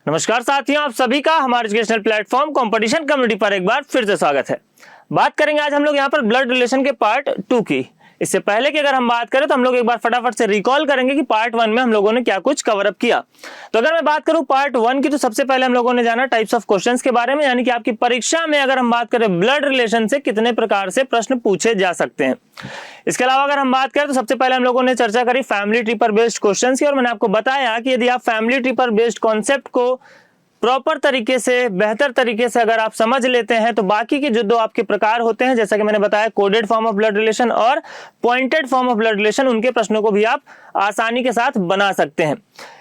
नमस्कार साथियों, आप सभी का हमारे एजुकेशनल प्लेटफॉर्म कंपटीशन कम्युनिटी पर एक बार फिर से स्वागत है। बात करेंगे आज हम लोग यहाँ पर ब्लड रिलेशन के पार्ट 2 की। इससे पहले कि अगर हम बात करें तो हम लोग एक बार फटाफट से रिकॉल करेंगे कि पार्ट 1 में हम लोगों ने क्या कुछ कवर अप किया। तो अगर मैं बात करूं पार्ट 1 की, तो सबसे पहले हम लोगों ने जाना टाइप्स ऑफ क्वेश्चंस के बारे में, यानी कि आपकी परीक्षा में अगर हम बात करें ब्लड रिलेशन से कितने प्रकार से प्रश्न पूछे जा सकते हैं। इसके अलावा अगर हम बात करें तो सबसे पहले हम लोगों ने चर्चा करी फैमिली ट्री पर बेस्ड क्वेश्चंस की, और मैंने आपको बताया कि यदि आप फैमिली ट्री पर बेस्ड कॉन्सेप्ट को प्रॉपर तरीके से, बेहतर तरीके से अगर आप समझ लेते हैं तो बाकी के जो दो आपके प्रकार होते हैं, जैसा कि मैंने बताया coded form of blood relation और pointed form of blood relation, उनके प्रश्नों को भी आप आसानी के साथ बना सकते हैं।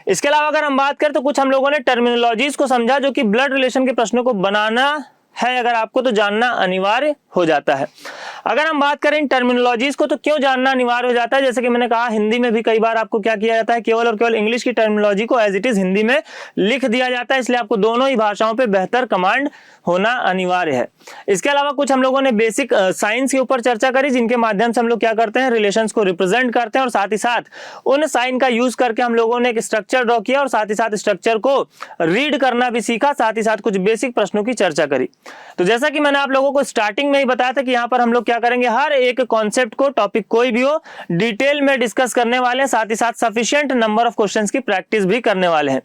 इसके अलावा अगर हम बात करें तो कुछ हम लोगों ने टर्मिनोलॉजीज को समझा, जो कि ब्लड रिलेशन के प्रश्नों को बनाना है अगर आपको तो जानना अनिवार्य हो जाता है। अगर हम बात करें टर्मिनोलॉजीज को, तो क्यों जानना अनिवार्य हो जाता है, जैसे कि मैंने कहा हिंदी में भी कई बार आपको क्या किया जाता है, केवल और केवल इंग्लिश की टर्मिनोलॉजी को एज इट इज हिंदी में लिख दिया जाता है, इसलिए आपको दोनों ही भाषाओं पे बेहतर कमांड होना अनिवार्य है। इसके अलावा कुछ हम लोगों ने बेसिक साइंस के ऊपर चर्चा करी, जिनके माध्यम से हम लोग क्या करते हैं, रिलेशंस को रिप्रेजेंट करते हैं, और साथ ही साथ उन साइन का यूज करके हम लोगों ने एक स्ट्रक्चर ड्रॉ किया और साथ ही साथ स्ट्रक्चर को रीड करना भी सीखा, साथ ही साथ कुछ बेसिक प्रश्नों की चर्चा करी। तो जैसा कि मैंने आप लोगों को स्टार्टिंग में ही बताया था कि यहाँ पर हम लोग क्या करेंगे, हर एक कॉन्सेप्ट को, टॉपिक कोई भी हो, डिटेल में डिस्कस करने वाले हैं, साथ ही साथ सफिशिएंट नंबर ऑफ क्वेश्चंस की प्रैक्टिस भी करने वाले हैं।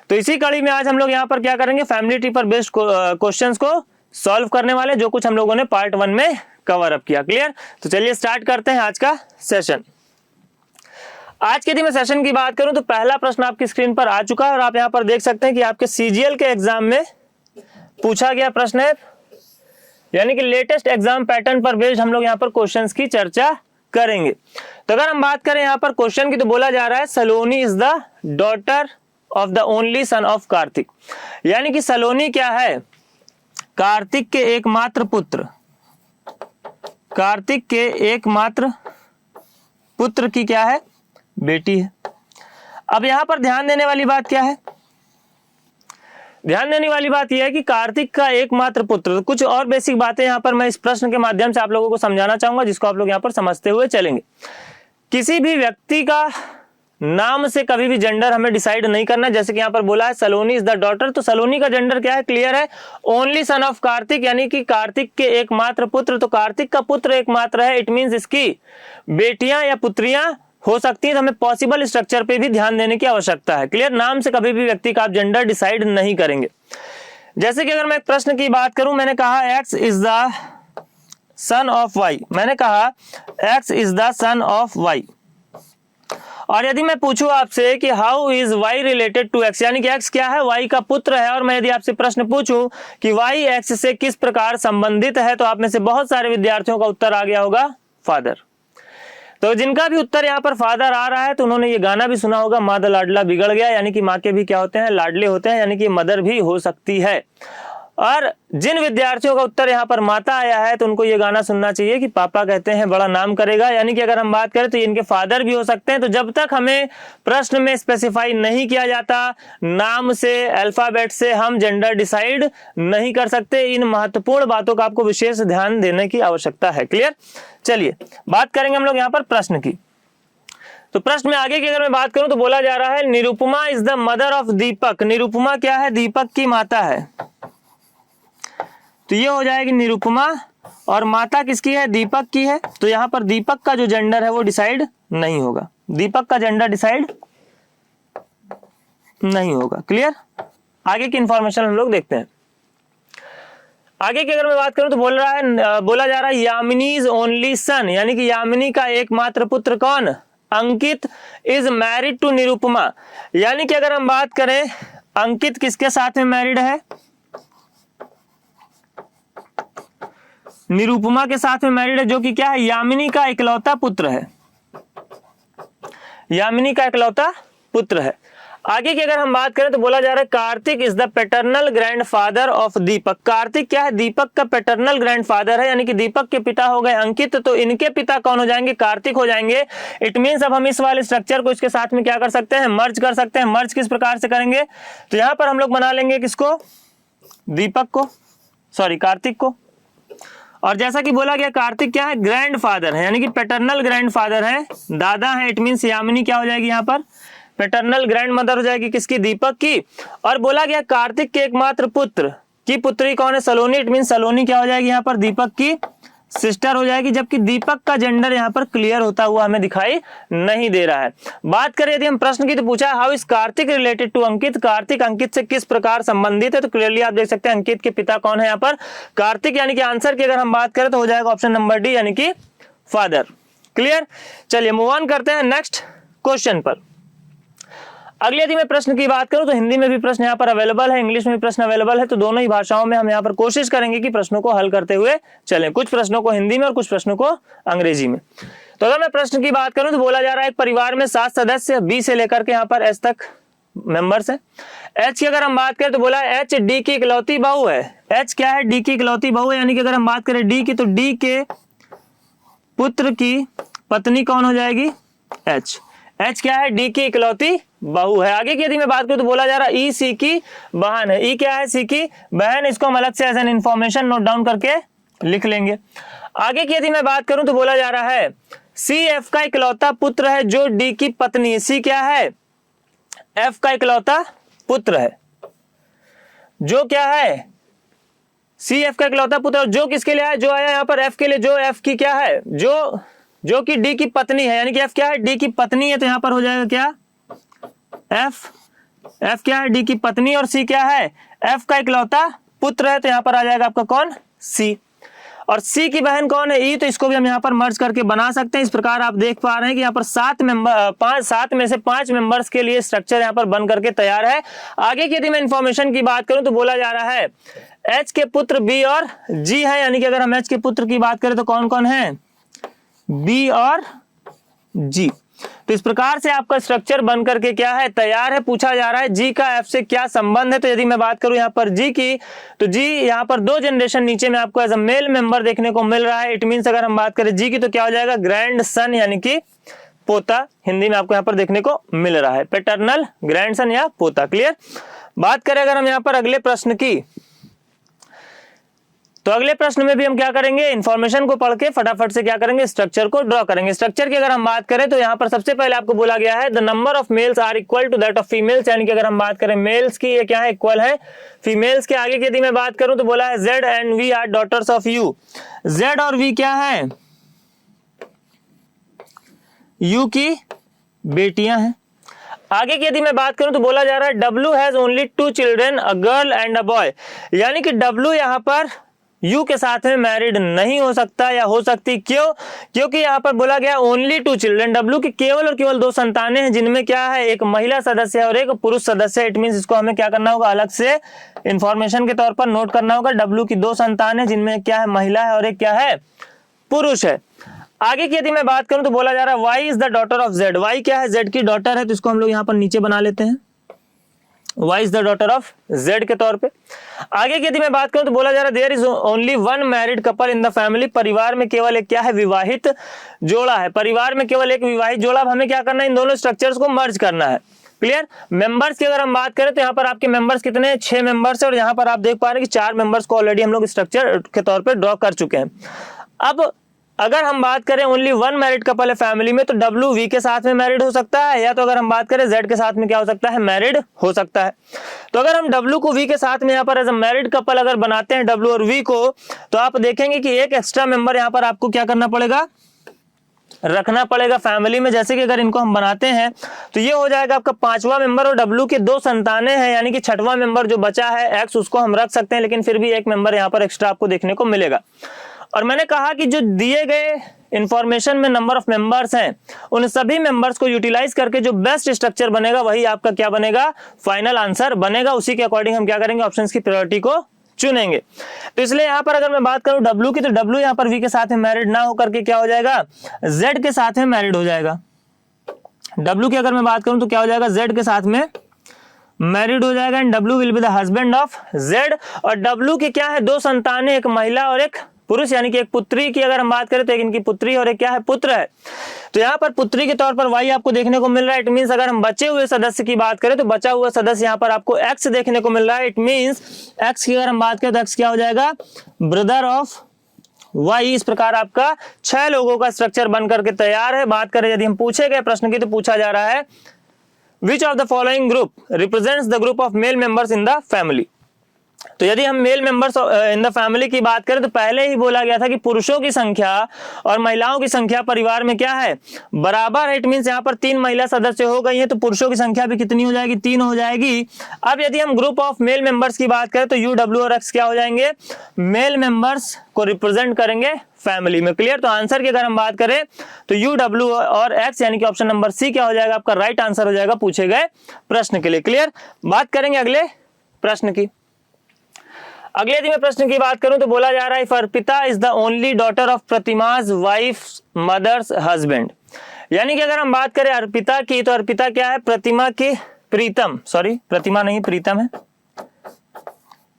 तो इसी कड़ी में आज हम लोग यहाँ पर क्या करेंगे, फैमिली ट्री पर बेस्ड क्वेश्चंस को सॉल्व करने वाले, जो कुछ हम लोगों ने पार्ट 1 में कवर अप किया। क्लियर? तो चलिए स्टार्ट करते हैं आज का सेशन। आज के दिन में सेशन की बात करूं तो पहला प्रश्न आपकी स्क्रीन पर आ चुका है, और आप यहाँ पर देख सकते हैं कि आपके सीजीएल के एग्जाम में पूछा गया प्रश्न है, यानी कि लेटेस्ट एग्जाम पैटर्न पर बेस्ड हम लोग यहाँ पर क्वेश्चंस की चर्चा करेंगे। तो अगर हम बात करें यहाँ पर क्वेश्चन की, तो बोला जा रहा है Saloni is the daughter of the only son of Kartik, यानी कि सलोनी क्या है, कार्तिक के एकमात्र पुत्र, कार्तिक के एकमात्र पुत्र की क्या है, बेटी है। अब यहां पर ध्यान देने वाली बात क्या है, ध्यान देने वाली बात यह है कि कार्तिक का एकमात्र पुत्र, कुछ और बेसिक बातें यहां पर मैं इस प्रश्न के माध्यम से आप लोगों को समझाना चाहूंगा, जिसको आप लोग यहां पर समझते हुए चलेंगे। किसी भी व्यक्ति का नाम से कभी भी जेंडर हमें डिसाइड नहीं करना। जैसे कि यहाँ पर बोला है सलोनी इज द डॉटर, तो सलोनी का जेंडर क्या है, क्लियर है, ओनली सन ऑफ कार्तिक, यानी कि कार्तिक के एकमात्र पुत्र। तो कार्तिक का पुत्र एकमात्र है, इट मींस इसकी बेटियां या पुत्रियां हो सकती है, तो हमें पॉसिबल स्ट्रक्चर पे भी ध्यान देने की आवश्यकता है। क्लियर? नाम से कभी भी व्यक्ति का आप जेंडर डिसाइड नहीं करेंगे। जैसे कि अगर मैं एक प्रश्न की बात करूं, मैंने कहा X is the son of Y, मैंने कहा X is the son of Y, और यदि मैं पूछूं आपसे कि how is Y related to X, यानी कि एक्स क्या है, वाई का पुत्र है, और मैं यदि आपसे प्रश्न पूछूं कि वाई एक्स से किस प्रकार संबंधित है, तो आप में से बहुत सारे विद्यार्थियों का उत्तर आ गया होगा फादर। तो जिनका भी उत्तर यहाँ पर फादर आ रहा है, तो उन्होंने ये गाना भी सुना होगा, माँ द लाडला बिगड़ गया, यानी कि माँ के भी क्या होते हैं, लाडले होते हैं, यानी कि मदर भी हो सकती है। और जिन विद्यार्थियों का उत्तर यहाँ पर माता आया है, तो उनको ये गाना सुनना चाहिए कि पापा कहते हैं बड़ा नाम करेगा, यानी कि अगर हम बात करें तो इनके फादर भी हो सकते हैं। तो जब तक हमें प्रश्न में स्पेसिफाई नहीं किया जाता, नाम से, अल्फाबेट से हम जेंडर डिसाइड नहीं कर सकते। इन महत्वपूर्ण बातों का आपको विशेष ध्यान देने की आवश्यकता है। क्लियर? चलिए बात करेंगे हम लोग यहाँ पर प्रश्न की। तो प्रश्न में आगे की अगर मैं बात करूं तो बोला जा रहा है Nirupama is the mother of Deepak, Nirupama क्या है, दीपक की माता है। तो ये हो जाएगी निरुपमा, और माता किसकी है, दीपक की है। तो यहां पर दीपक का जो जेंडर है वो डिसाइड नहीं होगा, दीपक का जेंडर डिसाइड नहीं होगा। क्लियर? आगे की इंफॉर्मेशन हम लोग देखते हैं। आगे की अगर मैं बात करूं तो बोला जा रहा है यामिनी इज ओनली सन, यानी कि यामिनी का एकमात्र पुत्र कौन, अंकित इज मैरिड टू निरुपमा, यानी कि अगर हम बात करें अंकित किसके साथ में मैरिड है, निरुपमा के साथ में मैरिड है, जो कि क्या है, यामिनी का इकलौता पुत्र है, यामिनी का इकलौता पुत्र है। आगे की अगर हम बात करें तो बोला जा रहा है Kartik is the paternal grandfather of Deepak, Kartik क्या है, दीपक का पैटर्नल ग्रैंडफादर है, यानी कि दीपक के पिता हो गए अंकित, तो इनके पिता कौन हो जाएंगे, कार्तिक हो जाएंगे। इट मींस अब हम इस वाले स्ट्रक्चर को इसके साथ में क्या कर सकते हैं, मर्ज कर सकते हैं। मर्ज किस प्रकार से करेंगे, तो यहां पर हम लोग बना लेंगे किसको, दीपक को, सॉरी कार्तिक को। और जैसा कि बोला गया कार्तिक क्या है, ग्रैंडफादर है, यानी कि पैटर्नल ग्रैंडफादर है, दादा है। इट मींस यामिनी क्या हो जाएगी यहाँ पर, पैटर्नल ग्रैंड मदर हो जाएगी किसकी, दीपक की। और बोला गया कार्तिक के एकमात्र पुत्र की पुत्री कौन है, सलोनी। इट मीन सलोनी क्या हो जाएगी यहाँ पर, दीपक की सिस्टर हो जाएगी, जबकि दीपक का जेंडर यहाँ पर क्लियर होता हुआ हमें दिखाई नहीं दे रहा है। बात करें यदि हम प्रश्न की तो पूछा how is Kartik related to Ankit, Kartik Ankit से किस प्रकार संबंधित है, तो क्लियरली आप देख सकते हैं अंकित के पिता कौन है यहाँ पर, कार्तिक, यानी कि आंसर की अगर हम बात करें तो हो जाएगा ऑप्शन नंबर डी यानी कि फादर। क्लियर, चलिए मूव ऑन करते हैं नेक्स्ट क्वेश्चन पर। अगले यदि मैं प्रश्न की बात करूं तो हिंदी में भी प्रश्न यहाँ पर अवेलेबल है, इंग्लिश में भी प्रश्न अवेलेबल है, तो दोनों ही भाषाओं में हम यहाँ पर कोशिश करेंगे कि प्रश्नों को हल करते हुए चलें, कुछ प्रश्नों को हिंदी में और कुछ प्रश्नों को अंग्रेजी में। तो अगर मैं प्रश्न की बात करूं तो बोला जा रहा है एक परिवार में 7 सदस्य, बी से लेकर के यहाँ पर एच तक मेंबर्स है। एच की अगर हम बात करें तो बोला एच डी की इकलौती बहू है। एच क्या है, डी की इकलौती बहू है, यानी कि अगर हम बात करें डी की तो डी के पुत्र की पत्नी कौन हो जाएगी, एच। एच क्या है, डी की इकलौती बहू है। आगे की यदि मैं बात करूं तो बोला जा रहा है ई सी की बहन है। ई क्या है, सी की बहन, इसको हम अलग से as an information note down करके लिख लेंगे। आगे की यदि मैं बात करूं तो बोला जा रहा है सी एफ का इकलौता पुत्र है जो डी की पत्नी है। सी क्या है, एफ का इकलौता पुत्र है, जो क्या है, सी एफ का इकलौता पुत्र, जो किसके लिए है, जो आया यहाँ पर एफ के लिए, जो एफ की क्या है, जो कि डी की पत्नी है, यानी कि एफ क्या है, डी की पत्नी है, तो यहाँ पर हो जाएगा क्या, एफ क्या है, डी की पत्नी, और सी क्या है, एफ का इकलौता पुत्र है, तो यहाँ पर आ जाएगा आपका कौन, सी। और सी की बहन कौन है, ई, तो इसको भी हम यहाँ पर मर्ज करके बना सकते हैं। इस प्रकार आप देख पा रहे हैं कि यहाँ पर 7 में से 5 मेंबर्स के लिए स्ट्रक्चर यहाँ पर बन करके तैयार है। आगे की यदि मैं इंफॉर्मेशन की बात करूं तो बोला जा रहा है एच के पुत्र बी और जी है, यानी कि अगर हम एच के पुत्र की बात करें तो कौन कौन है, बी और जी। तो इस प्रकार से आपका स्ट्रक्चर बन करके क्या है, तैयार है। पूछा जा रहा है जी का एफ से क्या संबंध है, तो यदि मैं बात करूं यहाँ पर जी की, तो जी यहाँ पर 2 जनरेशन नीचे में आपको एज अ मेल मेंबर देखने को मिल रहा है। इट मींस अगर हम बात करें जी की तो क्या हो जाएगा, ग्रैंड सन, यानी कि पोता, हिंदी में आपको यहाँ पर देखने को मिल रहा है, पैटर्नल ग्रैंड सन या पोता। क्लियर। बात करें अगर हम यहाँ पर अगले प्रश्न की, तो अगले प्रश्न में भी हम क्या करेंगे, इंफॉर्मेशन को पढ़ के फटाफट से क्या करेंगे, स्ट्रक्चर को ड्रॉ करेंगे। स्ट्रक्चर की अगर हम बात करें तो यहाँ पर सबसे पहले आपको बोला गया है the number of males are equal to that of females, यानी कि अगर हम बात करें मेल्स की, ये क्या है, इक्वल है फीमेल्स के। आगे की यदि मैं बात करूं तो बोला है Z and V are daughters of U. Z और वी क्या है, यू की बेटियां हैं। आगे की यदि मैं बात करूं तो बोला जा रहा है W has only 2 children, a girl and a boy, यानी कि डब्ल्यू यहाँ पर यू के साथ में मैरिड नहीं हो सकता या हो सकती, क्यों, क्योंकि यहाँ पर बोला गया ओनली 2 चिल्ड्रेन, डब्ल्यू की केवल और केवल 2 संतानें हैं, जिनमें क्या है, एक महिला सदस्य है और एक पुरुष सदस्य है। इट मींस इसको हमें क्या करना होगा, अलग से इंफॉर्मेशन के तौर पर नोट करना होगा। डब्ल्यू की 2 संतान है जिनमें क्या है, महिला है और एक क्या है, पुरुष है। आगे की यदि मैं बात करूं तो बोला जा रहा है Y is the daughter of Z. Y क्या है, जेड की डॉटर है, तो इसको हम लोग यहाँ पर नीचे बना लेते हैं, Y is the daughter of Z के तौर पे। आगे की यदि मैं बात करूं तो बोला जा रहा है there is only 1 married couple in the family, परिवार में केवल एक क्या है, विवाहित जोड़ा है, परिवार में केवल एक विवाहित जोड़ा। हमें क्या करना है, इन दोनों स्ट्रक्चर्स को मर्ज करना है। क्लियर। मेंबर्स की अगर हम बात करें तो यहाँ पर आपके मेंबर्स कितने, 6 मेंबर्स है, और यहाँ पर आप देख पा रहे हैं कि 4 मेंबर्स को ऑलरेडी हम लोग स्ट्रक्चर के तौर पर ड्रॉ कर चुके हैं। अब अगर हम बात करें ओनली 1 मैरिड कपल है फैमिली में, तो डब्ल्यू वी के साथ में मैरिड हो सकता है, या तो अगर हम बात करें जेड के साथ में क्या हो सकता है, मैरिड हो सकता है। तो अगर हम डब्ल्यू को वी के साथ में यहाँ पर एज अ मैरिड कपल अगर बनाते हैं डब्ल्यू और वी को, तो आप देखेंगे कि एक एक्स्ट्रा मेंबर यहाँ पर आपको क्या करना पड़ेगा, रखना पड़ेगा फैमिली में। जैसे कि अगर इनको हम बनाते हैं तो ये हो जाएगा आपका 5वां मेंबर, और डब्ल्यू के 2 संतानें हैं, यानी कि 6वां मेंबर जो बचा है एक्स, उसको हम रख सकते हैं, लेकिन फिर भी एक मेंबर यहाँ पर एक्स्ट्रा आपको देखने को मिलेगा। और मैंने कहा कि जो दिए गए इंफॉर्मेशन में नंबर ऑफ मेंबर्स हैं, उन सभी मेंबर्स को यूटिलाइज करके जो बेस्ट स्ट्रक्चर बनेगा वही आपका क्या बनेगा, फाइनल आंसर बनेगा। उसी के अकॉर्डिंग हम क्या करेंगे, ऑप्शंस की प्रायोरिटी को चुनेंगे। तो इसलिए यहाँ पर अगर मैं बात करूं डब्ल्यू की, तो डब्ल्यू यहाँ पर वी के साथ में मैरिड ना होकर के क्या हो जाएगा, जेड के साथ में मैरिड हो जाएगा। डब्ल्यू की अगर मैं बात करूं तो क्या हो जाएगा, जेड के साथ में मैरिड हो जाएगा, and W will be the husband of Z. और डब्ल्यू की क्या है, 2 संतानें, एक महिला और एक पुरुष, यानी कि एक पुत्री की अगर हम बात करें तो एक इनकी पुत्री और एक क्या है, पुत्र है। तो यहाँ पर पुत्री के तौर पर वाई आपको देखने को मिल रहा है। इट मींस अगर हम बचे हुए सदस्य की बात करें तो बचा हुआ सदस्य यहाँ पर आपको एक्स देखने को मिल रहा है। इट मींस एक्स की अगर हम बात करें तो एक्स क्या हो जाएगा, ब्रदर ऑफ वाई। इस प्रकार आपका 6 लोगों का स्ट्रक्चर बन करके तैयार है। बात करें यदि हम पूछे गए प्रश्न की, तो पूछा जा रहा है which of the following group represents the group of male members in the family. तो यदि हम male members in the family की बात करें तो पहले ही बोला गया था कि पुरुषों की संख्या और महिलाओं की संख्या परिवार में क्या है, बराबर है। इट मींस यहाँ पर 3 महिला सदस्य हो गई हैं तो पुरुषों की संख्या भी कितनी हो जाएगी, 3 हो जाएगी। अब यदि हम ग्रुप ऑफ मेल मेंबर्स की बात करें तो यू, डब्ल्यू और एक्स क्या हो जाएंगे, मेल मेंबर्स को रिप्रेजेंट करेंगे फैमिली में। क्लियर। तो आंसर की अगर हम बात करें तो यू, डब्ल्यू और एक्स यानी कि ऑप्शन नंबर सी क्या हो जाएगा, आपका राइट आंसर हो जाएगा पूछे गए प्रश्न के लिए। क्लियर। बात करेंगे अगले प्रश्न की। अगले यदि मैं प्रश्न की बात करूं तो बोला जा रहा है, if Arpita is the only daughter of Pratima's wife mother's husband. यानी कि अगर हम बात करें अर्पिता की तो अर्पिता क्या है, प्रतिमा की, प्रीतम, सॉरी प्रतिमा नहीं प्रीतम है,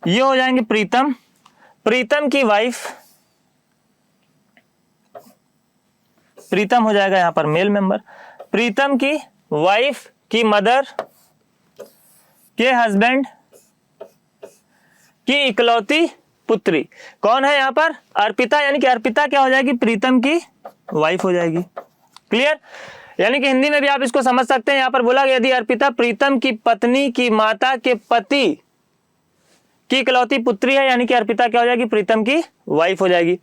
ये हो जाएंगे प्रीतम, प्रीतम की वाइफ, प्रीतम हो जाएगा यहां पर मेल मेंबर, प्रीतम की वाइफ की मदर के हस्बैंड की इकलौती पुत्री कौन है यहाँ पर, अर्पिता। यानी कि अर्पिता क्या हो जाएगी, प्रीतम की वाइफ हो जाएगी। क्लियर। यानी कि हिंदी में भी आप इसको समझ सकते हैं। यहाँ पर बोला गया यदि अर्पिता प्रीतम की पत्नी की माता के पति की इकलौती पुत्री है, यानी कि अर्पिता क्या हो जाएगी, प्रीतम की वाइफ हो जाएगी।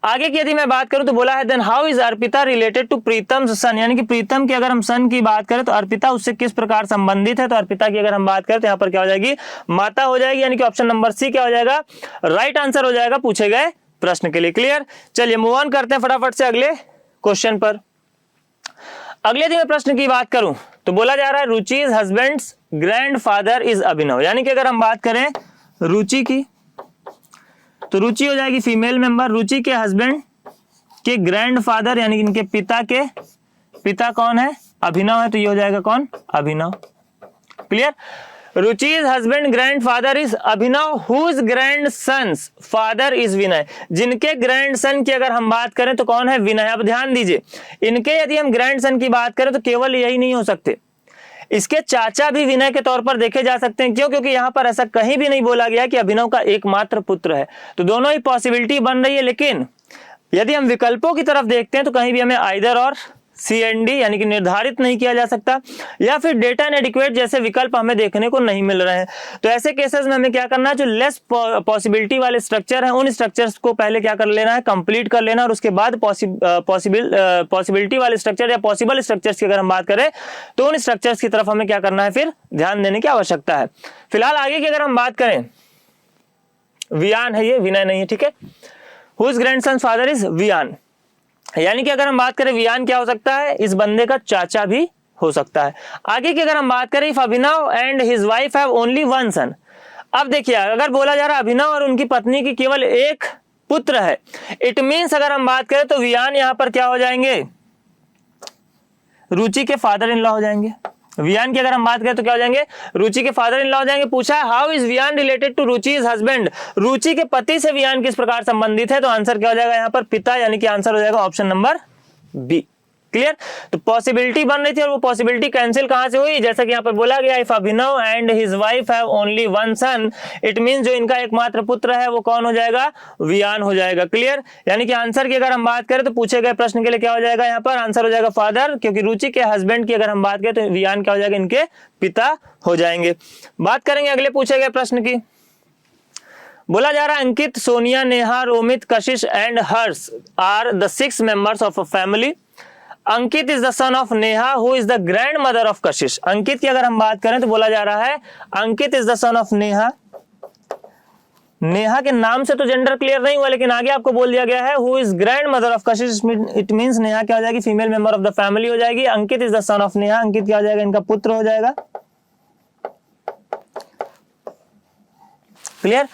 आगे की यदि मैं बात करूं तो बोला है then how is Arpita related to Pritam son. यानी कि प्रीतम की अगर हम सन की बात करें तो अर्पिता उससे किस प्रकार संबंधित है। तो अर्पिता की अगर हम बात करें तो यहाँ पर क्या हो जाएगी, माता हो जाएगी। यानी कि ऑप्शन नंबर सी क्या हो जाएगा, राइट आंसर हो जाएगा पूछे गए प्रश्न के लिए। क्लियर। चलिए मूव ऑन करते हैं फटाफट से अगले क्वेश्चन पर। अगले यदि मैं प्रश्न की बात करूं तो बोला जा रहा है रुचि's हस्बैंड्स ग्रैंड फादर इज अभिनव। यानी कि अगर हम बात करें रुचि की तो रुचि हो जाएगी फीमेल मेंबर, रुचि के हस्बैंड के ग्रैंड फादर यानी इनके पिता के पिता कौन है, अभिनव है, तो ये हो जाएगा कौन, Abhinav. Clear. Ruchi's husband grandfather is Abhinav whose grandson's father is Vinay. जिनके ग्रैंड सन की अगर हम बात करें तो कौन है, विनय। अब ध्यान दीजिए, इनके यदि हम ग्रैंड सन की बात करें तो केवल यही नहीं हो सकते, इसके चाचा भी विनय के तौर पर देखे जा सकते हैं। क्यों, क्योंकि यहां पर ऐसा कहीं भी नहीं बोला गया कि अभिनव का एकमात्र पुत्र है। तो दोनों ही पॉसिबिलिटी बन रही है, लेकिन यदि हम विकल्पों की तरफ देखते हैं तो कहीं भी हमें आइदर और CND यानी कि निर्धारित नहीं किया जा सकता, या फिर डेटा इनएडिक्वेट जैसे विकल्प हमें देखने को नहीं मिल रहे हैं। तो ऐसे केसेस में हमें क्या करना है, जो लेस पॉसिबिलिटी वाले स्ट्रक्चर हैं उन स्ट्रक्चर्स को पहले क्या कर लेना है, कंप्लीट कर लेना, और उसके बाद पॉसिबिलिटी वाले स्ट्रक्चर या पॉसिबल स्ट्रक्चर्स की अगर हम बात करें तो उन स्ट्रक्चर्स की तरफ हमें क्या करना है, फिर ध्यान देने की आवश्यकता है। फिलहाल आगे की अगर हम बात करें, वियान है ये, विनय नहीं है, ठीक है। Whose grandson father is Viaan. यानी कि अगर हम बात करें वियान क्या हो सकता है, इस बंदे का चाचा भी हो सकता है। आगे की अगर हम बात करें, if Abhinav and his wife have only one son. अब देखिए अगर बोला जा रहा है अभिनव और उनकी पत्नी की केवल एक पुत्र है, इट मींस अगर हम बात करें तो वियान यहां पर क्या हो जाएंगे, रुचि के फादर इन लॉ हो जाएंगे। वियान की अगर हम बात करें तो क्या हो जाएंगे, रुचि के फादर इन लॉ हो जाएंगे। पूछा how is Viyan related to Ruchi's husband. Ruchi के पति से वियान किस प्रकार संबंधित है, तो आंसर क्या हो जाएगा यहाँ पर, पिता। यानी कि आंसर हो जाएगा ऑप्शन नंबर बी। क्लियर। तो पॉसिबिलिटी बन रही थी और वो पॉसिबिलिटी कैंसिल कहां से हुई, जैसा कि यहाँ पर बोला गया if Abhinav and his wife have only one son, it means जो इनका एकमात्र पुत्र है वो कौन हो जाएगा, वियान हो जाएगा। क्लियर। यानी कि आंसर की अगर हम बात करें तो पूछे गए प्रश्न के लिए क्या हो जाएगा, यहाँ पर आंसर हो जाएगा फादर, क्योंकि रुचि के हस्बैंड की अगर हम बात करें तो वियान क्या हो जाएगा, इनके पिता हो जाएंगे। बात करेंगे अगले पूछे गए प्रश्न की। बोला जा रहा है अंकित, Sonia, Neha, Romit, Kashish and Harsh are the 6 members of a family. Ankit is the son of Neha who is the grandmother of Kashish. Ankit की अगर हम बात करें तो बोला जा रहा है Ankit is the son of Neha. Neha के नाम से तो जेंडर क्लियर नहीं हुआ, लेकिन आगे आपको बोल दिया गया है who is grandmother of Kashish. It means Neha क्या हो जाएगी, female member of the family हो जाएगी। Ankit is the son of Neha, Ankit क्या हो जाएगा, इनका पुत्र हो जाएगा। क्लियर।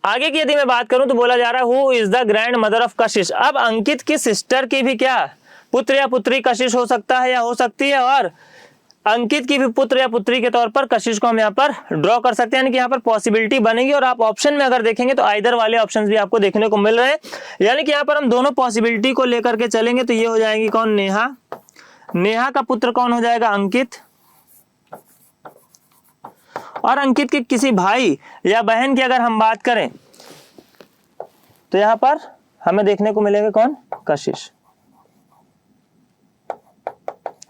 आगे की यदि मैं बात करूं तो बोला जा रहा है who is the grandmother of कशिश। अब अंकित की सिस्टर की भी क्या पुत्र या पुत्री कशिश हो सकता है या हो सकती है, और अंकित की भी पुत्र या पुत्री के तौर पर कशिश को हम यहाँ पर ड्रॉ कर सकते हैं। यानी कि यहाँ पर पॉसिबिलिटी बनेगी, और आप ऑप्शन में अगर देखेंगे तो आइदर वाले ऑप्शंस भी आपको देखने को मिल रहे हैं। यानी कि यहाँ पर हम दोनों पॉसिबिलिटी को लेकर के चलेंगे तो ये हो जाएंगी कौन, नेहा। नेहा का पुत्र कौन हो जाएगा, अंकित। और अंकित के किसी भाई या बहन की अगर हम बात करें तो यहाँ पर हमें देखने को मिलेगा कौन, कशिश।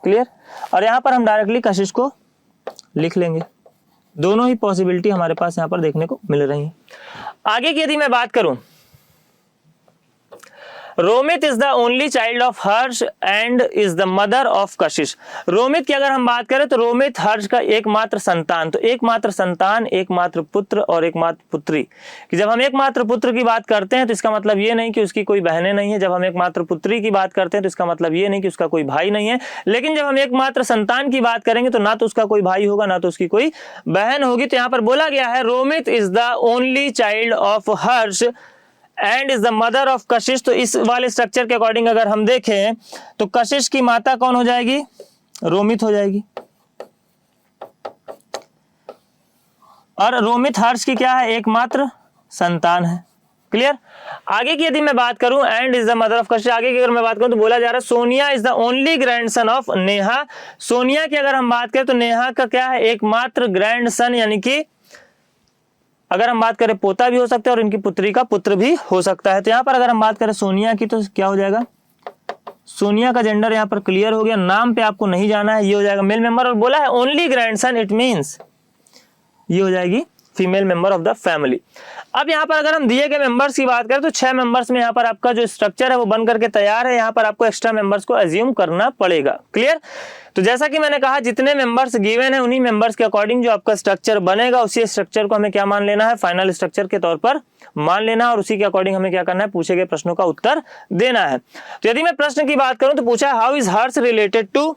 क्लियर। और यहां पर हम डायरेक्टली कशिश को लिख लेंगे। दोनों ही पॉसिबिलिटी हमारे पास यहाँ पर देखने को मिल रही है। आगे की यदि मैं बात करूं, Romit is the only child of Harsh and is the mother of कशिश। रोमित की अगर हम बात करें तो रोमित हर्ष का एकमात्र संतान, तो एकमात्र संतान, एकमात्र पुत्र और एकमात्र पुत्री। कि जब हम एकमात्र पुत्र की बात करते हैं तो इसका मतलब ये नहीं कि उसकी कोई बहनें नहीं है, जब हम एकमात्र पुत्री की बात करते हैं तो इसका मतलब ये नहीं कि उसका कोई भाई नहीं है, लेकिन जब हम एकमात्र संतान की बात करेंगे तो ना तो उसका कोई भाई होगा ना तो उसकी कोई बहन होगी। तो यहाँ पर बोला गया है Romit is the only child of Harsh and is the mother of कशिश। तो इस वाले स्ट्रक्चर के अकॉर्डिंग अगर हम देखें तो कशिश की माता कौन हो जाएगी? रोमित हो जाएगी। और रोमित हर्ष की क्या है? एकमात्र संतान है। क्लियर। आगे की यदि मैं बात करूं, and is the mother of कशिश, आगे की अगर मैं बात करूं तो बोला जा रहा है Sonia is the only grandson of Neha. Sonia की अगर हम बात करें तो नेहा का क्या है? एकमात्र ग्रैंडसन, यानी कि अगर हम बात करें पोता भी हो सकता है और इनकी पुत्री का पुत्र भी हो सकता है। तो यहाँ पर अगर हम बात करें सोनिया की तो क्या हो जाएगा? सोनिया का जेंडर यहाँ पर क्लियर हो गया, नाम पे आपको नहीं जाना है, ये हो जाएगा मेल मेंबर। और बोला है ओनली ग्रैंडसन, इट मींस ये हो जाएगी female member of the family. अब यहाँ पर अगर हम दिए गए मेंबर्स की बात करें तो 6 मेंबर्स में यहाँ पर आपका जो स्ट्रक्चर है वो बन करके तैयार है। यहाँ पर आपको एक्स्ट्रा मेंबर्स को अज्यूम करना पड़ेगा। क्लियर। तो जैसा कि मैंने कहा जितने मेंबर्स गिवन है उन्हीं मेंबर्स के अकॉर्डिंग जो आपका स्ट्रक्चर बनेगा उसी स्ट्रक्चर को हमें क्या मान लेना है? फाइनल स्ट्रक्चर के तौर पर मान लेना, और उसी के अकॉर्डिंग हमें क्या करना है? पूछे गए प्रश्नों का उत्तर देना है। तो यदि मैं प्रश्न की बात करूं तो पूछा how is Harsh related to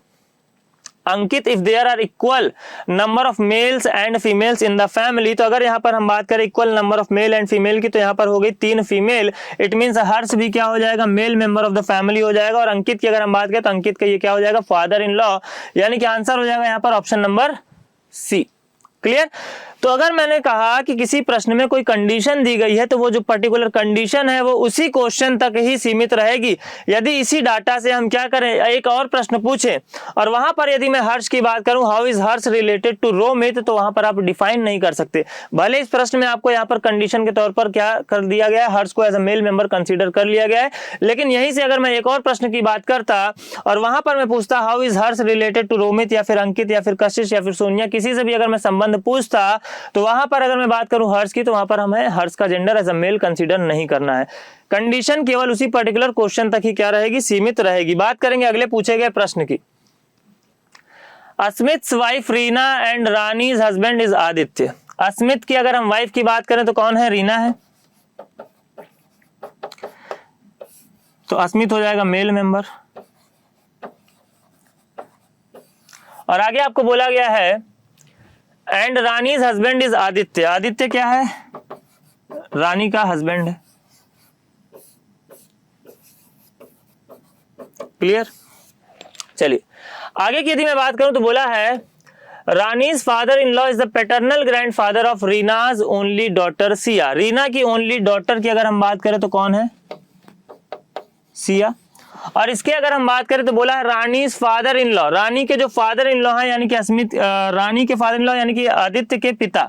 Ankit if there are equal number of males and females in the family. तो अगर यहाँ पर हम बात करें equal number of male and female की तो यहाँ पर हो गई 3 फीमेल, इट मींस हर्ष भी क्या हो जाएगा? Male member of the family हो जाएगा। और अंकित की अगर हम बात करें तो अंकित का ये क्या हो जाएगा? फादर इन लॉ, यानी कि आंसर हो जाएगा यहाँ पर ऑप्शन नंबर सी। क्लियर। तो अगर मैंने कहा कि किसी प्रश्न में कोई कंडीशन दी गई है तो वो जो पर्टिकुलर कंडीशन है वो उसी क्वेश्चन तक ही सीमित रहेगी। यदि इसी डाटा से हम क्या करें, एक और प्रश्न पूछें और वहां पर यदि मैं हर्ष की बात करूं, how is Harsh related to Romit, तो वहां पर आप डिफाइन नहीं कर सकते। भले इस प्रश्न में आपको यहाँ पर कंडीशन के तौर पर क्या कर दिया गया है? हर्ष को as a male member consider कर लिया गया है। लेकिन यहीं से अगर मैं एक और प्रश्न की बात करता और वहां पर मैं पूछता how is Harsh related to Romit या फिर अंकित या फिर कशिश या फिर सोनिया, किसी से भी अगर मैं संबंध पूछता तो वहां पर अगर मैं बात करूं हर्ष की तो वहां पर हमें हर्ष का gender as a male consider नहीं करना है। कंडीशन केवल उसी पर्टिकुलर क्वेश्चन तक ही क्या रहेगी? सीमित रहेगी। बात करेंगे अगले पूछे गए प्रश्न की। Asmit's wife Reena and Rani's husband is Aditya. Asmit की अगर हम वाइफ की बात करें तो कौन है? रीना है। तो अस्मित हो जाएगा मेल मेंबर। और आगे आपको बोला गया है and Rani's husband is Aditya. Aditya क्या है? रानी का हस्बैंड है। क्लियर। चलिए आगे की यदि मैं बात करूं तो बोला है Rani's father in law is the paternal grandfather of Reena's only daughter Siya. Reena की ओनली डॉटर की अगर हम बात करें तो कौन है? सिया। और इसके अगर हम बात करें तो बोला है रानीज फादर इन लॉ, रानी के जो फादर इन लॉ है यानी कि अस्मित, रानी के फादर इन लॉ यानी कि आदित्य के पिता।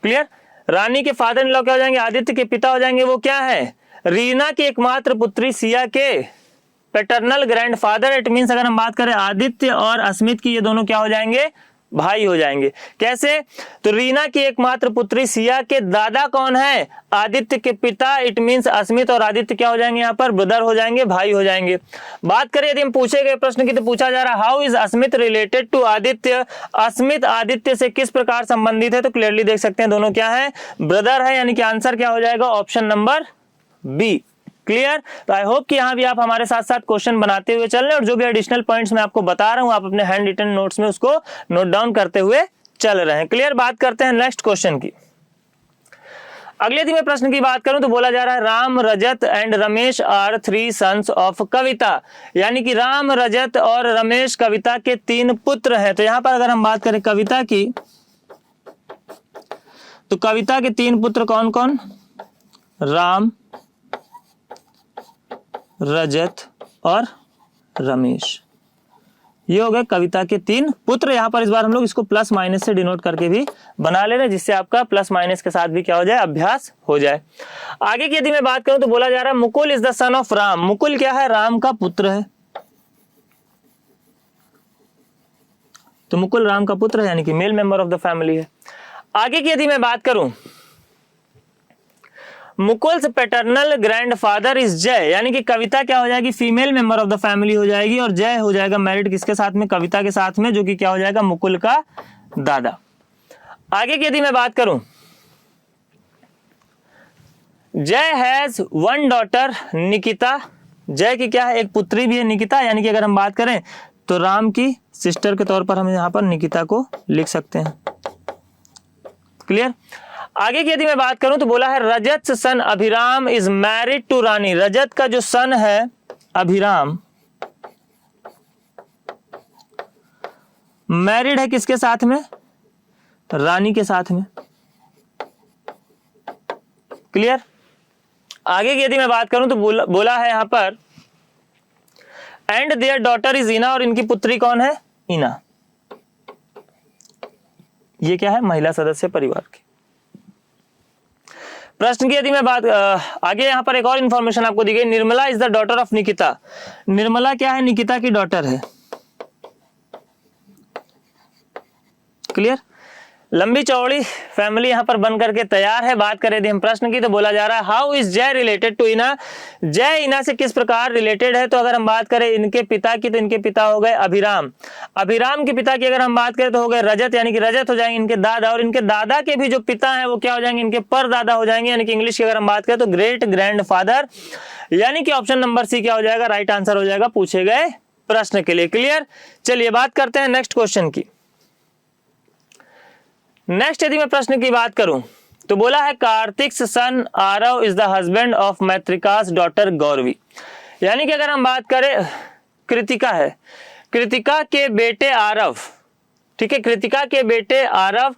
क्लियर। रानी के फादर इन लॉ क्या हो जाएंगे? आदित्य के पिता हो जाएंगे। वो क्या है? रीना की एकमात्र पुत्री सिया के paternal grand father. It means अगर हम बात करें आदित्य और अस्मित की, ये दोनों क्या हो जाएंगे? भाई हो जाएंगे। कैसे? तो रीना की एकमात्र पुत्री सिया के दादा कौन है? आदित्य के पिता। इट मींस अस्मित और आदित्य क्या हो जाएंगे? यहाँ पर ब्रदर हो जाएंगे, भाई हो जाएंगे। बात करें यदि हम पूछे गए प्रश्न की तो पूछा जा रहा है how is Asmit related to Aditya. Asmit Aditya से किस प्रकार संबंधित है? तो क्लियरली देख सकते हैं दोनों क्या है? ब्रदर है, यानी कि आंसर क्या हो जाएगा? Option number B. क्लियर। तो आई होप कि यहाँ भी आप हमारे साथ साथ क्वेश्चन बनाते हुए चल रहे हैं और जो भी एडिशनल पॉइंट्स मैं आपको बता रहा हूँ आप अपने हैंड रिटन नोट्स में उसको नोट डाउन करते हुए चल रहे हैं। क्लियर। बात करते हैं नेक्स्ट क्वेश्चन की। अगले यदि मैं प्रश्न की बात करूं तो बोला जा रहा है Ram, Rajat and Ramesh are 3 sons of Kavita. यानी कि राम, रजत और रमेश कविता के 3 पुत्र हैं। तो यहाँ पर अगर हम बात करें कविता की तो कविता के 3 पुत्र कौन कौन? राम, रजत और रमेश। ये हो गए कविता के 3 पुत्र। यहाँ पर इस बार हम लोग इसको प्लस माइनस से डिनोट करके भी बना ले रहे हैं जिससे आपका प्लस माइनस के साथ भी क्या हो जाए? अभ्यास हो जाए। आगे की यदि मैं बात करूं तो बोला जा रहा है Mukul is the son of Ram. Mukul क्या है? राम का पुत्र है। तो मुकुल राम का पुत्र है यानी कि male member of the family है। आगे की यदि मैं बात करूं, मुकुल्स पैटर्नल ग्रैंडफादर इज जय, यानी कि कविता क्या हो जाएगी, female member of the family हो जाएगी, और जय हो जाएगा मैरिड किसके साथ में, कविता के साथ में, जो कि क्या हो जाएगा, मुकुल का दादा। आगे की यदि मैं बात करूं, जय हैज वन डॉटर निकिता, जय की क्या है, एक पुत्री भी है निकिता, यानी कि अगर हम बात करें तो राम की सिस्टर के तौर पर हम यहाँ पर निकिता को लिख सकते हैं। क्लियर। आगे की यदि मैं बात करूं तो बोला है रजत सन अभिराम इज मैरिड टू रानी, रजत का जो सन है अभिराम मैरिड है किसके साथ में, रानी के साथ में। क्लियर। आगे की यदि मैं बात करूं तो बोला है यहां पर एंड देयर डॉटर इज इना, और इनकी पुत्री कौन है, इना। ये क्या है, महिला सदस्य परिवार की। प्रश्न की यदि मैं बात आगे यहां पर एक और इंफॉर्मेशन आपको दी गई, Nirmala is the daughter of Nikita, Nirmala क्या है, निकिता की डॉटर है। क्लियर। लंबी चौड़ी फैमिली यहां पर बन करके तैयार है। बात करें यदि हम प्रश्न की तो बोला जा रहा है हाउ इज जय रिलेटेड टू इना, जय इना से किस प्रकार रिलेटेड है। तो अगर हम बात करें इनके पिता की तो इनके पिता हो गए अभिराम, अभिराम के पिता की अगर हम बात करें तो हो गए रजत, यानी कि रजत हो जाएंगे इनके दादा, और इनके दादा के भी जो पिता है वो क्या हो जाएंगे, इनके परदादा हो जाएंगे, यानी कि इंग्लिश की अगर हम बात करें तो ग्रेट ग्रैंड फादर, यानी कि ऑप्शन नंबर सी क्या हो जाएगा, राइट आंसर हो जाएगा पूछे गए प्रश्न के लिए। क्लियर। चलिए बात करते हैं नेक्स्ट क्वेश्चन की। नेक्स्ट यदि मैं प्रश्न की बात करूं तो बोला है Kartik son Aarav is the husband of Maitrika's daughter Gauravi, यानी कि अगर हम बात करें कृतिका है, कृतिका के बेटे आरव, ठीक है, कृतिका के बेटे आरव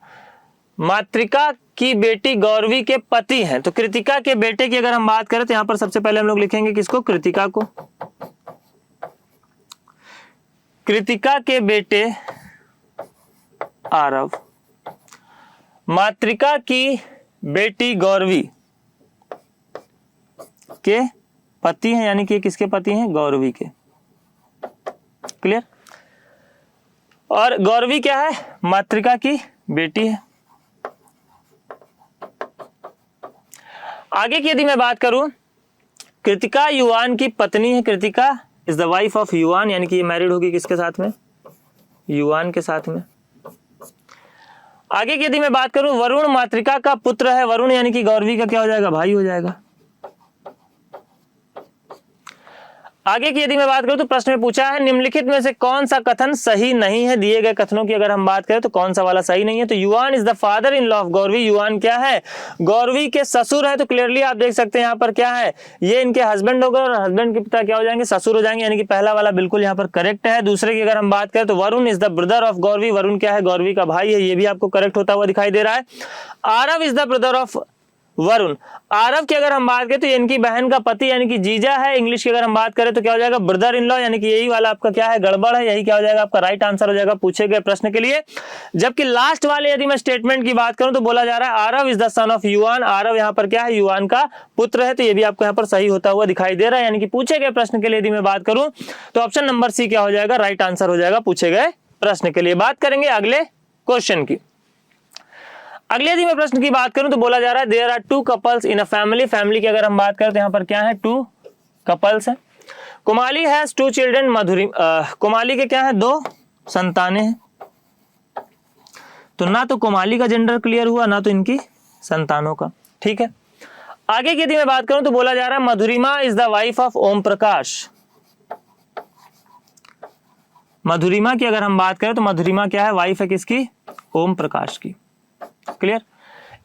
मातृका की बेटी गौरवी के पति हैं। तो कृतिका के बेटे की अगर हम बात करें तो यहां पर सबसे पहले हम लोग लिखेंगे किसको, कृतिका को। कृतिका के बेटे आरव मातृका की बेटी गौरवी के पति हैं, यानी कि किसके पति हैं, गौरवी के। क्लियर। और गौरवी क्या है, मातृका की बेटी है। आगे की यदि मैं बात करूं, कृतिका युवान की पत्नी है, Kritika is the wife of युवान, यानी कि ये मैरिड होगी किसके साथ में, युवान के साथ में। आगे की यदि मैं बात करूं, वरुण मातृका का पुत्र है, वरुण यानी कि गौरवी का क्या हो जाएगा, भाई हो जाएगा। आगे की यदि मैं बात करूं तो प्रश्न में पूछा है निम्नलिखित में से कौन सा कथन सही नहीं है, दिए गए कथनों की अगर हम बात करें तो कौन सा वाला सही नहीं है। तो युवान is the father in law of Gauravi, युवान क्या है, गौरवी के ससुर है। तो क्लियरली आप देख सकते हैं यहाँ पर क्या है, ये इनके हस्बैंड होगा और हस्बैंड के पिता क्या हो जाएंगे, ससुर हो जाएंगे, यानी कि पहला वाला बिल्कुल यहाँ पर करेक्ट है। दूसरे की अगर हम बात करें तो Varun is the brother of Gauravi, Varun क्या है, गौरवी का भाई है, ये भी आपको करेक्ट होता हुआ दिखाई दे रहा है। Aarav is the brother of Varun, Aarav की अगर हम बात करें तो ये इनकी बहन का पति यानी कि जीजा है। इंग्लिश की अगर हम बात करें तो क्या हो जाएगा, ब्रदर इन लॉ, यानी कि यही वाला आपका क्या है, गड़बड़ है, यही क्या हो जाएगा आपका राइट आंसर हो जाएगा पूछे गए प्रश्न के लिए। जबकि लास्ट वाले यदि मैं स्टेटमेंट की बात करूं तो बोला जा रहा है Aarav is the son of युवान, आरव यहाँ पर क्या है, युवान का पुत्र है। तो ये भी आपको यहाँ पर सही होता हुआ दिखाई दे रहा है, यानी कि पूछे गए प्रश्न के लिए यदि मैं बात करूं तो ऑप्शन नंबर सी क्या हो जाएगा, राइट आंसर हो जाएगा पूछे गए प्रश्न के लिए। बात करेंगे अगले क्वेश्चन की। अगले यदि मैं प्रश्न की बात करूं तो बोला जा रहा है there are two couples in a family, family की अगर हम बात करें तो यहाँ पर क्या है, टू कपल्स है। कुमाली हैज टू चिल्ड्रन, मधुरी कुमाली के क्या है, दो संतानें हैं। तो ना तो कुमाली का जेंडर क्लियर हुआ ना तो इनकी संतानों का। ठीक है। आगे की यदि मैं बात करूं तो बोला जा रहा है मधुरिमा is the wife of Om प्रकाश, मधुरिमा की अगर हम बात करें तो मधुरिमा क्या है, वाइफ है किसकी, ओम प्रकाश की। क्लियर।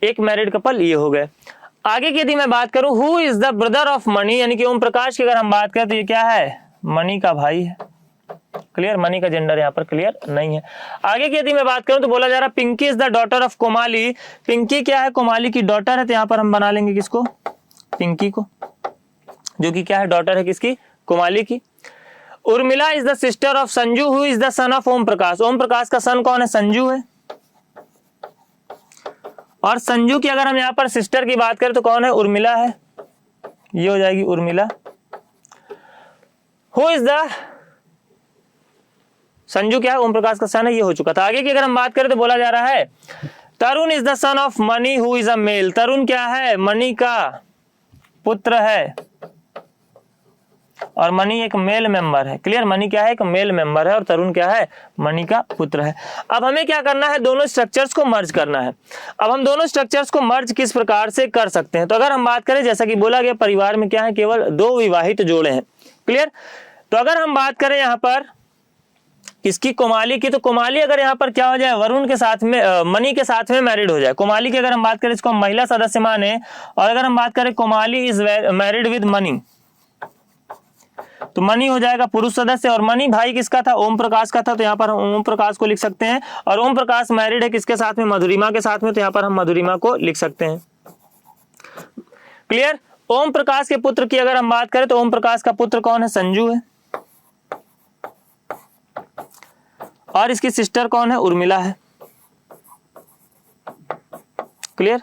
एक मैरिड कपल ये हो गए। आगे की यदि मैं बात करूं who is the brother of Mani, यानी कि ओम प्रकाश की अगर हम बात करें तो ये क्या है, मणि का भाई है। क्लियर। मणि का जेंडर यहाँ पर क्लियर नहीं है। आगे की यदि मैं बात करूं तो बोला जा रहा है Pinki is the daughter of Komali, Pinky क्या है, कोमाली की डॉटर है। तो यहाँ पर हम बना लेंगे किसको, पिंकी को, जो कि क्या है, डॉटर है किसकी, कोमाली की। Urmila is the sister of Sanju who is the son of Om Prakash, Om Prakash का सन कौन है, संजू है। और संजू की अगर हम यहाँ पर सिस्टर की बात करें तो कौन है, उर्मिला है, ये हो जाएगी Urmila. Who is the Sanju क्या है, ओम प्रकाश का सन है, ये हो चुका था। आगे की अगर हम बात करें तो बोला जा रहा है Tarun is the son of Mani who is a male. Tarun क्या है, मनी का पुत्र है और मनी एक मेल मेंबर है। क्लियर, मनी क्या है, एक मेल मेंबर है और तरुण क्या है, मनी का पुत्र है। अब हमें क्या करना है, दोनों स्ट्रक्चर्स को मर्ज करना है। अब हम दोनों स्ट्रक्चर्स को मर्ज किस प्रकार से कर सकते हैं, तो अगर हम बात करें, जैसा कि बोला गया परिवार में क्या है, केवल 2 विवाहित जोड़े हैं। क्लियर, तो अगर हम बात करें यहाँ पर किसकी, कोमाली की, तो कोमाली अगर यहाँ पर क्या हो जाए, वरुण के साथ में मनी के साथ में मैरिड हो जाए। कोमाली की अगर हम बात करें, इसको हम महिला सदस्य माने, और अगर हम बात करें Comali is married with money, तो मनी हो जाएगा पुरुष सदस्य और मनी भाई किसका था, ओम प्रकाश का था, तो यहाँ पर हम ओम प्रकाश को लिख सकते हैं। और ओम प्रकाश मैरिड है किसके साथ में, मधुरिमा के साथ में, तो यहाँ पर हम मधुरिमा को लिख सकते हैं। क्लियर, ओम प्रकाश के पुत्र की अगर हम बात करें तो ओम प्रकाश का पुत्र कौन है, संजू है, और इसकी सिस्टर कौन है, उर्मिला है। क्लियर,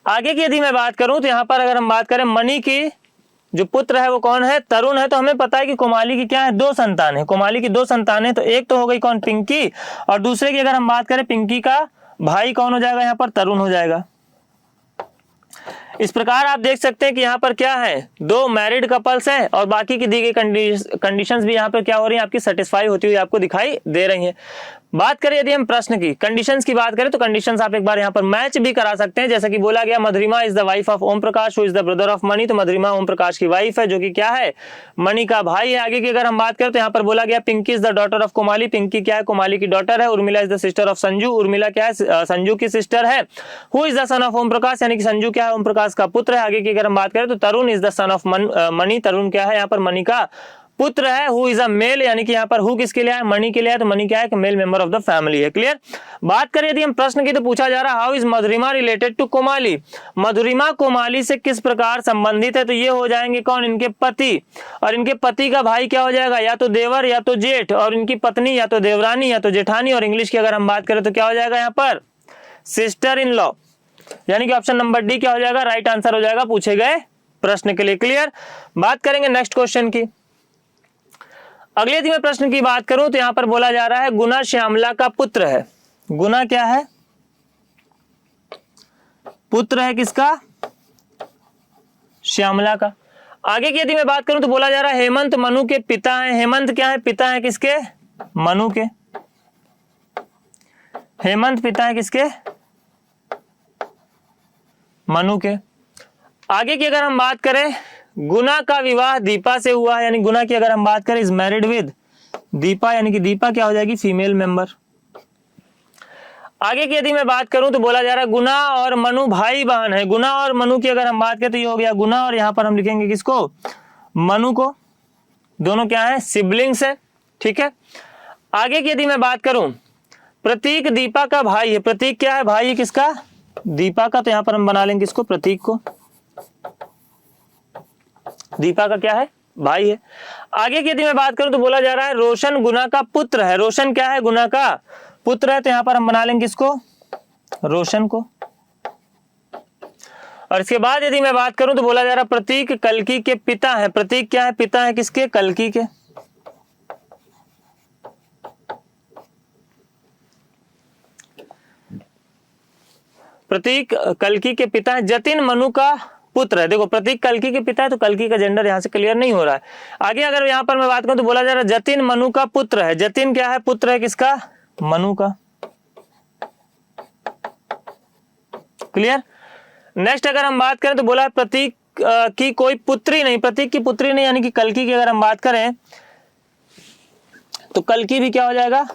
आगे की यदि मैं बात करूं तो यहां पर अगर हम बात करें मनी की जो पुत्र है वो कौन है, तरुण है, तो हमें पता है कि कोमाली की क्या है, 2 संतान है। कोमाली की 2 संतान है, तो एक तो हो गई कौन, पिंकी, और दूसरे की अगर हम बात करें पिंकी का भाई कौन हो जाएगा, यहाँ पर तरुण हो जाएगा। इस प्रकार आप देख सकते हैं कि यहाँ पर क्या है, 2 मैरिड कपल्स हैं और बाकी की दी गई कंडीशंस भी यहाँ पर क्या हो रही है, आपकी सेटिस्फाई होती हुई आपको दिखाई दे रही हैं। बात करें यदि हम प्रश्न की कंडीशंस की बात करें तो कंडीशंस आप एक बार यहाँ पर मैच भी करा सकते हैं। जैसा कि बोला गया Madhurima is the wife of Om Prakash who is the brother of Mani, तो मधुरिमा ओम प्रकाश की वाइफ है जो कि क्या है, मनी का भाई है। आगे की अगर हम बात करें तो यहाँ पर बोला गया Pinky is the daughter of Komali, Pinky क्या है, कोमाली की डॉटर है। Urmila is the sister of Sanju, Urmila क्या है, संजू की सिस्टर है। Who is the son of Om Prakash, यानी कि संजू क्या है, ओम प्रकाश का पुत्र है। आगे की अगर हम बात करें तो Tarun is the son of Mani, Tarun क्या है, यहाँ पर मनी का पुत्र है। हु इज अ मेल, यानी कि यहाँ पर हु किसके लिए है, मनी के लिए है, तो मनी क्या है, कि male member of the family है। क्लियर, बात करें यदि हम प्रश्न की तो पूछा जा रहा है how is Madhurima related to Komali, Madhurima Komali से किस प्रकार संबंधित है, तो ये हो जाएंगे कौन, इनके पति, और इनके पति का भाई क्या हो जाएगा, या तो देवर या तो जेठ, और इनकी पत्नी या तो देवरानी या तो जेठानी, और इंग्लिश की अगर हम बात करें तो क्या हो जाएगा यहाँ पर, सिस्टर इन लॉ, यानी कि ऑप्शन नंबर डी क्या हो जाएगा, राइट आंसर हो जाएगा पूछे गए प्रश्न के लिए। क्लियर, बात करेंगे नेक्स्ट क्वेश्चन की। अगले यदि मैं प्रश्न की बात करूं तो यहां पर बोला जा रहा है गुना श्यामला का पुत्र है। गुना क्या है, पुत्र है किसका, श्यामला का। आगे की यदि मैं बात करूं तो बोला जा रहा है हेमंत मनु के पिता है। हेमंत क्या है, पिता है किसके, मनु के। हेमंत पिता है किसके, मनु के। आगे की अगर हम बात करें गुना का विवाह दीपा से हुआ है, यानी गुना की अगर हम बात करें इज मैरिड विद दीपा, यानी कि दीपा क्या हो जाएगी, फीमेल मेंबर। आगे की यदि मैं बात करूं तो बोला जा रहा है गुना और मनु भाई बहन है। गुना और मनु की अगर हम बात करें तो ये हो गया गुना, और यहां पर हम लिखेंगे किसको, मनु को। दोनों क्या है, सिबलिंग्स है। ठीक है, आगे की यदि मैं बात करूं, प्रतीक दीपा का भाई है। प्रतीक क्या है, भाई है किसका, दीपा का, तो यहां पर हम बना लेंगे इसको प्रतीक को। दीपा का क्या है, भाई है। आगे की यदि मैं बात करूं तो बोला जा रहा है रोशन गुना का पुत्र है। रोशन क्या है, गुना का पुत्र है, तो यहां पर हम बना लेंगे इसको रोशन को। और इसके बाद यदि मैं बात करूं तो बोला जा रहा है प्रतीक कल्की के पिता है। प्रतीक क्या है, पिता है किसके, कल्की के। प्रतीक कल्की के पिता है। जतिन मनु का पुत्र है। देखो प्रतीक कल्की के पिता है तो कल्की का जेंडर यहां से क्लियर नहीं हो रहा है। आगे अगर यहां पर मैं बात करूं तो बोला जा रहा है जतिन मनु का पुत्र है। जतिन क्या है, पुत्र है किसका, मनु का। क्लियर, नेक्स्ट अगर हम बात करें तो बोला है प्रतीक की कोई पुत्री नहीं। प्रतीक की पुत्री नहीं, यानी कि कल्की की अगर हम बात करें तो कल्की भी क्या हो जाएगा,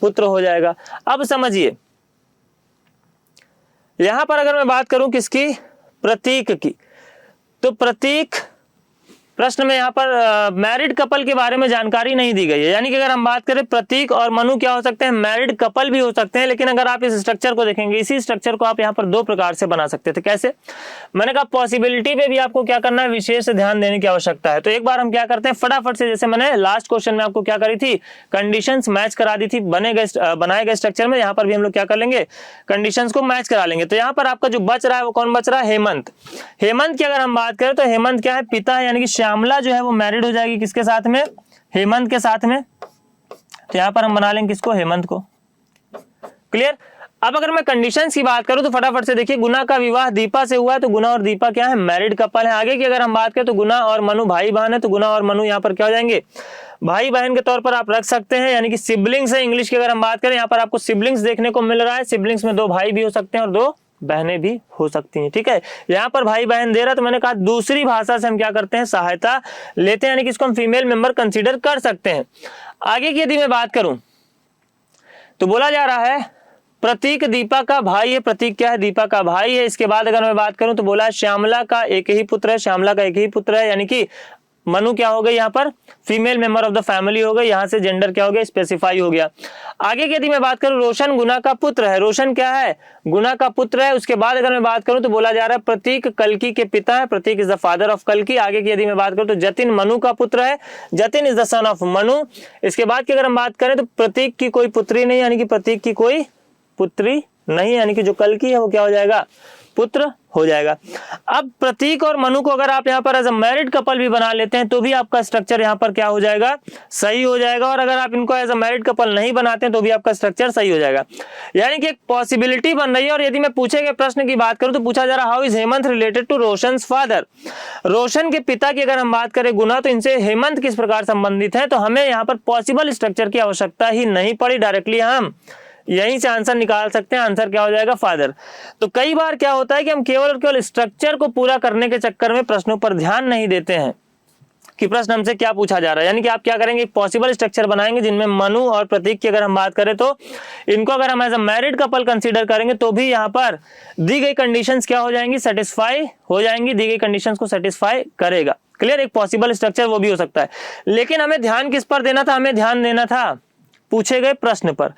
पुत्र हो जाएगा। अब समझिए यहां पर अगर मैं बात करूं किसकी, प्रतीक की, तो प्रतीक प्रश्न में यहाँ पर मैरिड कपल के बारे में जानकारी नहीं दी गई है। यानी कि अगर हम बात करें प्रतीक और मनु क्या हो सकते हैं, मैरिड कपल भी हो सकते हैं। लेकिन अगर आप इस स्ट्रक्चर को देखेंगे, इसी स्ट्रक्चर को आप यहाँ पर 2 प्रकार से बना सकते थे। कैसे, मैंने कहा पॉसिबिलिटी पे भी आपको क्या करना है, विशेष ध्यान देने की आवश्यकता है। तो एक बार हम क्या करते हैं फटाफट से, जैसे मैंने लास्ट क्वेश्चन में आपको क्या करी थी, कंडीशंस मैच करा दी थी बनाए गए स्ट्रक्चर में। यहाँ पर भी हम लोग क्या कर लेंगे, कंडीशंस को मैच करा लेंगे। तो यहाँ पर आपका जो बच रहा है वो कौन बच रहा है, हेमंत। हेमंत की अगर हम बात करें तो हेमंत क्या है, पिता है, यानी कि श्यामला जो है वो मैरिड हो जाएगी किसके साथ में, हेमंत के साथ में। तो यहाँ पर हम बना लेंगे किसको, हेमंत को। क्लियर। अब अगर मैं कंडीशंस की बात करूं तो फटाफट से देखिए, गुना का विवाह दीपा से हुआ है, तो गुना और दीपा क्या है, मैरिड कपल है। आगे की अगर हम बात करें तो गुना और मनु भाई बहन है, तो गुना और मनु यहाँ पर क्या हो जाएंगे, भाई बहन के तौर पर आप रख सकते हैं, यानी कि सिबलिंग्स है। इंग्लिश की अगर हम बात करें, यहाँ पर आपको सिबलिंग्स देखने को मिल रहा है। सिबलिंग्स में 2 भाई भी हो सकते हैं और 2 बहनें भी हो सकती हैं। ठीक है, यहाँ पर भाई बहन दे रहा है, तो मैंने कहा दूसरी भाषा से हम क्या करते हैं, सहायता लेते हैं, यानी कि इसको हम फीमेल मेंबर कंसीडर कर सकते हैं। आगे की यदि मैं बात करूं तो बोला जा रहा है प्रतीक दीपा का भाई है। प्रतीक क्या है, दीपा का भाई है। इसके बाद अगर मैं बात करूं तो बोला है श्यामला का एक ही पुत्र है। श्यामला का एक ही पुत्र है, यानी कि मनु क्या हो गई, यहाँ पर female member of the family हो गई। यहाँ से जेंडर क्या हो गया, स्पेसिफाई हो गया। आगे की यदि मैं बात करूं, रोशन गुना का पुत्र है। रोशन क्या है, गुना का पुत्र है। उसके बाद अगर मैं बात करूं तो बोला जा रहा है प्रतीक कल्की के पिता है। प्रतीक इज द फादर ऑफ कल्की। आगे की यदि मैं बात करूं तो जतिन मनु का पुत्र है। Jatin is the son of Manu. इसके बाद की अगर हम बात करें तो प्रतीक की कोई पुत्री नहीं, यानी कि प्रतीक की कोई पुत्री नहीं, यानी कि जो कल्की है वो क्या हो जाएगा, पुत्र हो जाएगा। अब प्रतीक और मनु को अगर आप यहाँ पर एज अ मैरिड कपल भी बना लेते हैं तो भी आपका स्ट्रक्चर यहाँ पर क्या हो जाएगा, सही हो जाएगा। और अगर आप इनको एज अ मैरिड कपल नहीं बनाते हैं तो भी आपका स्ट्रक्चर सही हो जाएगा। यानी कि एक पॉसिबिलिटी बन रही है। और यदि मैं पूछे गए प्रश्न की बात करूं तो पूछा जा रहा how is Hemant related to Roshan's father. Roshan के पिता की अगर हम बात करें गुना, तो इनसे हेमंत किस प्रकार संबंधित है, तो हमें यहाँ पर पॉसिबल स्ट्रक्चर की आवश्यकता ही नहीं पड़ी। डायरेक्टली हम यहीं से आंसर निकाल सकते हैं। आंसर क्या हो जाएगा, फादर। तो कई बार क्या होता है कि हम केवल और केवल स्ट्रक्चर को पूरा करने के चक्कर में प्रश्नों पर ध्यान नहीं देते हैं कि प्रश्न हमसे क्या पूछा जा रहा है। यानी कि आप क्या करेंगे, पॉसिबल स्ट्रक्चर बनाएंगे जिनमें मनु और प्रतीक की अगर हम बात करें तो इनको अगर हम as a married couple consider करेंगे तो भी यहाँ पर दी गई कंडीशंस क्या हो जाएंगी, सेटिस्फाई हो जाएंगी। दी गई कंडीशंस को सेटिस्फाई करेगा। क्लियर। एक पॉसिबल स्ट्रक्चर वो भी हो सकता है, लेकिन हमें ध्यान किस पर देना था, हमें ध्यान देना था पूछे गए प्रश्न पर।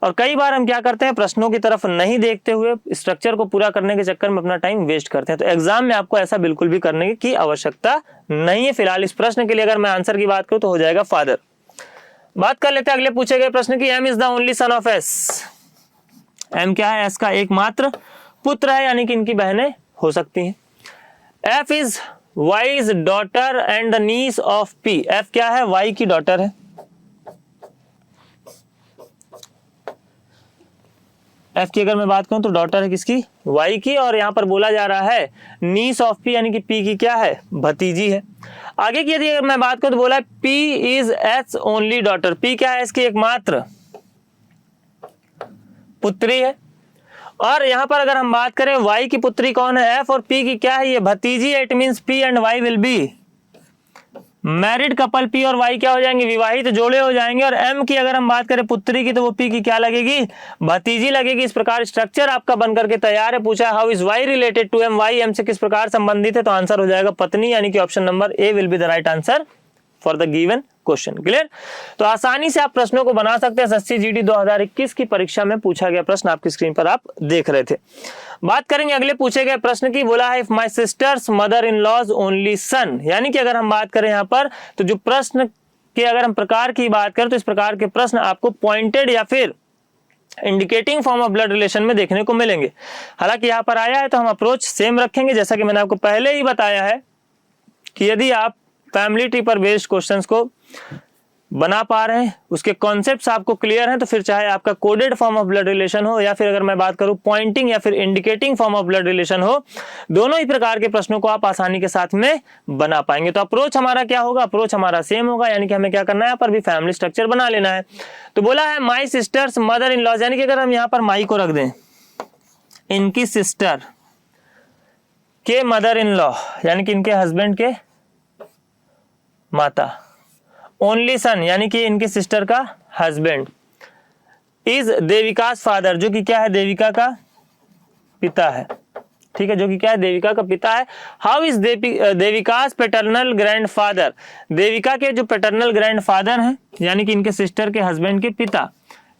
और कई बार हम क्या करते हैं, प्रश्नों की तरफ नहीं देखते हुए स्ट्रक्चर को पूरा करने के चक्कर में अपना टाइम वेस्ट करते हैं। तो एग्जाम में आपको ऐसा बिल्कुल भी करने की आवश्यकता नहीं है। फिलहाल इस प्रश्न के लिए अगर मैं आंसर की बात करूं तो हो जाएगा फादर। बात कर लेते हैं अगले पूछे गए प्रश्न की। M is the only son of S. M क्या है, एस का एकमात्र पुत्र है, यानी कि इनकी बहनें हो सकती हैं। F is Y's daughter and the niece of P. F क्या है, वाई की डॉटर है। एफ की अगर मैं बात करूं तो डॉटर है किसकी, वाई की। और यहां पर बोला जा रहा है नीस ऑफ पी, यानी कि पी की क्या है, भतीजी है। आगे की यदि अगर मैं बात करूं तो बोला है P is S only daughter. P क्या है, इसकी एकमात्र पुत्री है। और यहां पर अगर हम बात करें वाई की पुत्री कौन है, एफ, और पी की क्या है, ये भतीजी है। It means P and Y will be married couple. P और वाई क्या हो जाएंगे, विवाहित जोड़े हो जाएंगे। और एम की अगर हम बात करें पुत्री की, तो वो पी की क्या लगेगी, भतीजी लगेगी। इस प्रकार स्ट्रक्चर आपका बनकर के तैयार है। पूछा how is Y related to M. Y M से किस प्रकार संबंधित है, तो आंसर हो जाएगा पत्नी, यानी कि option number A will be the right answer for the given question. Clear. तो आसानी से आप प्रश्नों को बना सकते हैं। एसएससी जीडी 2021 की परीक्षा में पूछा गया प्रश्न आपकी स्क्रीन पर आप देख रहे थे। बात करेंगे अगले पूछे गए प्रश्न की। बोला है if my sister's mother in law's only son. यानी कि अगर हम बात करें यहाँ पर तो जो प्रश्न के अगर हम प्रकार की बात करें तो इस प्रकार के प्रश्न आपको पॉइंटेड या फिर indicating form of blood relation में देखने को मिलेंगे। हालांकि यहाँ पर आया है तो हम अप्रोच सेम रखेंगे, जैसा कि मैंने आपको पहले ही बताया है कि यदि आप फैमिली ट्री पर बेस्ड क्वेश्चंस को बना पा रहे हैं, उसके कॉन्सेप्ट्स आपको क्लियर हैं, तो फिर चाहे आपका coded form of blood relation हो या फिर अगर मैं बात करूं पॉइंटिंग या फिर indicating form of blood relation हो, दोनों ही प्रकार के प्रश्नों को आप आसानी के साथ में बना पाएंगे। तो अप्रोच हमारा क्या होगा, अप्रोच हमारा सेम होगा, यानी कि हमें क्या करना है, यहाँ पर भी फैमिली स्ट्रक्चर बना लेना है। तो बोला है माई सिस्टर्स मदर इन लॉज, यानी कि अगर हम यहाँ पर माई को रख दें, इनकी सिस्टर के मदर इन लॉ, यानी कि इनके हस्बैंड के माता, ओनली सन यानी कि इनकी सिस्टर का हस्बैंड, इज देविकास फादर, जो कि क्या है, देविका का पिता है। ठीक है, जो कि क्या है, देविका का पिता है। How is Devika's paternal grand father, Devika के जो पैटर्नल ग्रैंड फादर हैं यानी कि इनके सिस्टर के हस्बैंड के पिता,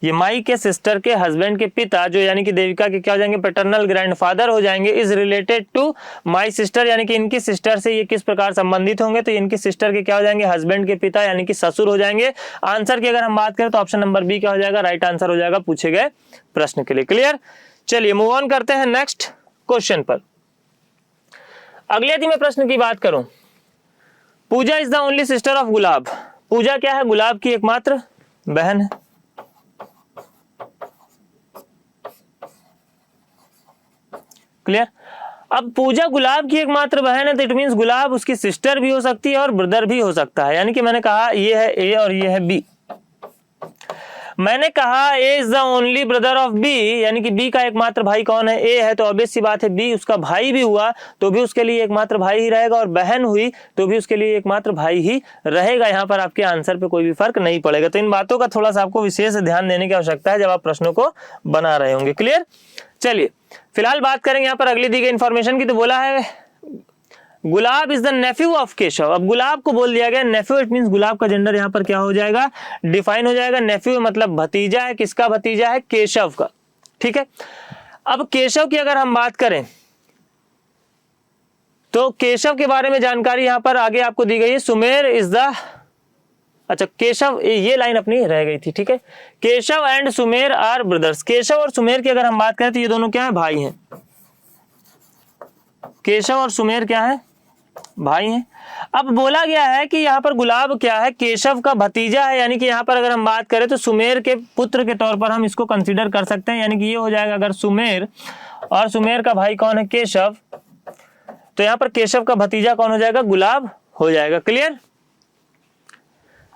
ये माई के सिस्टर के हस्बैंड के पिता जो यानी कि देविका के क्या हो जाएंगे, पैटर्नल ग्रैंडफादर हो जाएंगे, is related to my sister, यानी कि इनकी सिस्टर से ये किस प्रकार संबंधित होंगे, तो इनकी सिस्टर के क्या हो जाएंगे, हस्बैंड के पिता यानी कि ससुर हो जाएंगे। आंसर की अगर हम बात करें तो ऑप्शन नंबर बी क्या हो जाएगा, राइट आंसर हो जाएगा पूछे गए प्रश्न के लिए। क्लियर। चलिए मूव ऑन करते हैं नेक्स्ट क्वेश्चन पर। अगले यदि मैं प्रश्न की बात करूं, Pooja is the only sister of Gulab, Pooja क्या है, गुलाब की एकमात्र बहन है। क्लियर। अब पूजा गुलाब की एकमात्र बहन है तो इट मींस गुलाब उसकी सिस्टर भी हो सकती है और ब्रदर भी हो सकता है। यानी कि मैंने कहा ये है ए और ये है बी। मैंने कहा A is the only brother of B, यानी कि बी का एकमात्र भाई कौन है, ए है, तो ऑब्वियस सी बात है बी उसका भाई भी हुआ तो भी उसके लिए एकमात्र भाई ही रहेगा, और बहन हुई तो भी उसके लिए एकमात्र भाई ही रहेगा। यहाँ पर आपके आंसर पे कोई भी फर्क नहीं पड़ेगा। तो इन बातों का थोड़ा सा आपको विशेष ध्यान देने की आवश्यकता है जब आप प्रश्नों को बना रहे होंगे। क्लियर। चलिए फिलहाल बात करेंगे यहाँ पर अगली दी गई इंफॉर्मेशन की। तो बोला है Gulab is the nephew of Keshav. अब गुलाब को बोल दिया गया नेफ्यू, इट मींस गुलाब का जेंडर यहाँ पर क्या हो जाएगा, डिफाइन हो जाएगा। नेफ्यू मतलब भतीजा है, किसका भतीजा है, केशव का। ठीक है। अब केशव की अगर हम बात करें तो केशव के बारे में जानकारी यहां पर आगे आपको दी गई है। सुमेर इज द, अच्छा केशव, ये लाइन अपनी रह गई थी। ठीक है। Keshav and Sumer are brothers. Keshav और सुमेर की अगर हम बात करें तो ये दोनों क्या है, भाई हैं। केशव और सुमेर क्या है, भाई हैं। अब बोला गया है कि यहाँ पर गुलाब क्या है, केशव का भतीजा है। यानी कि यहाँ पर अगर हम बात करें तो सुमेर के पुत्र के तौर पर हम इसको कंसीडर कर सकते हैं। यानी कि ये हो जाएगा अगर सुमेर और सुमेर का भाई कौन है, केशव, तो यहाँ पर केशव का भतीजा कौन हो जाएगा, गुलाब हो जाएगा। क्लियर।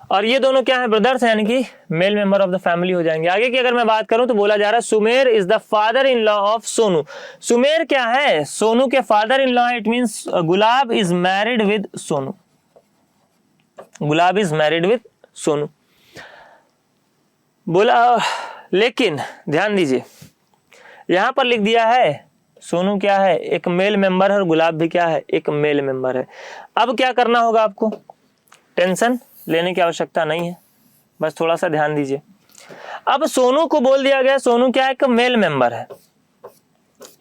और ये दोनों क्या है, ब्रदर्स, यानी कि male member of the family हो जाएंगे। आगे की अगर मैं बात करूं तो बोला जा रहा है Sumer is the father in law of Sonu. Sumer क्या है, सोनू के फादर इन लॉ है। It means gulab is married with Sonu. Gulab is married with Sonu बोला। लेकिन ध्यान दीजिए यहां पर लिख दिया है सोनू क्या है, एक मेल मेंबर है, और गुलाब भी क्या है, एक मेल मेंबर है। अब क्या करना होगा आपको, टेंशन लेने की आवश्यकता नहीं है, बस थोड़ा सा ध्यान दीजिए। अब सोनू को बोल दिया गया, सोनू क्या है, एक मेल मेंबर है।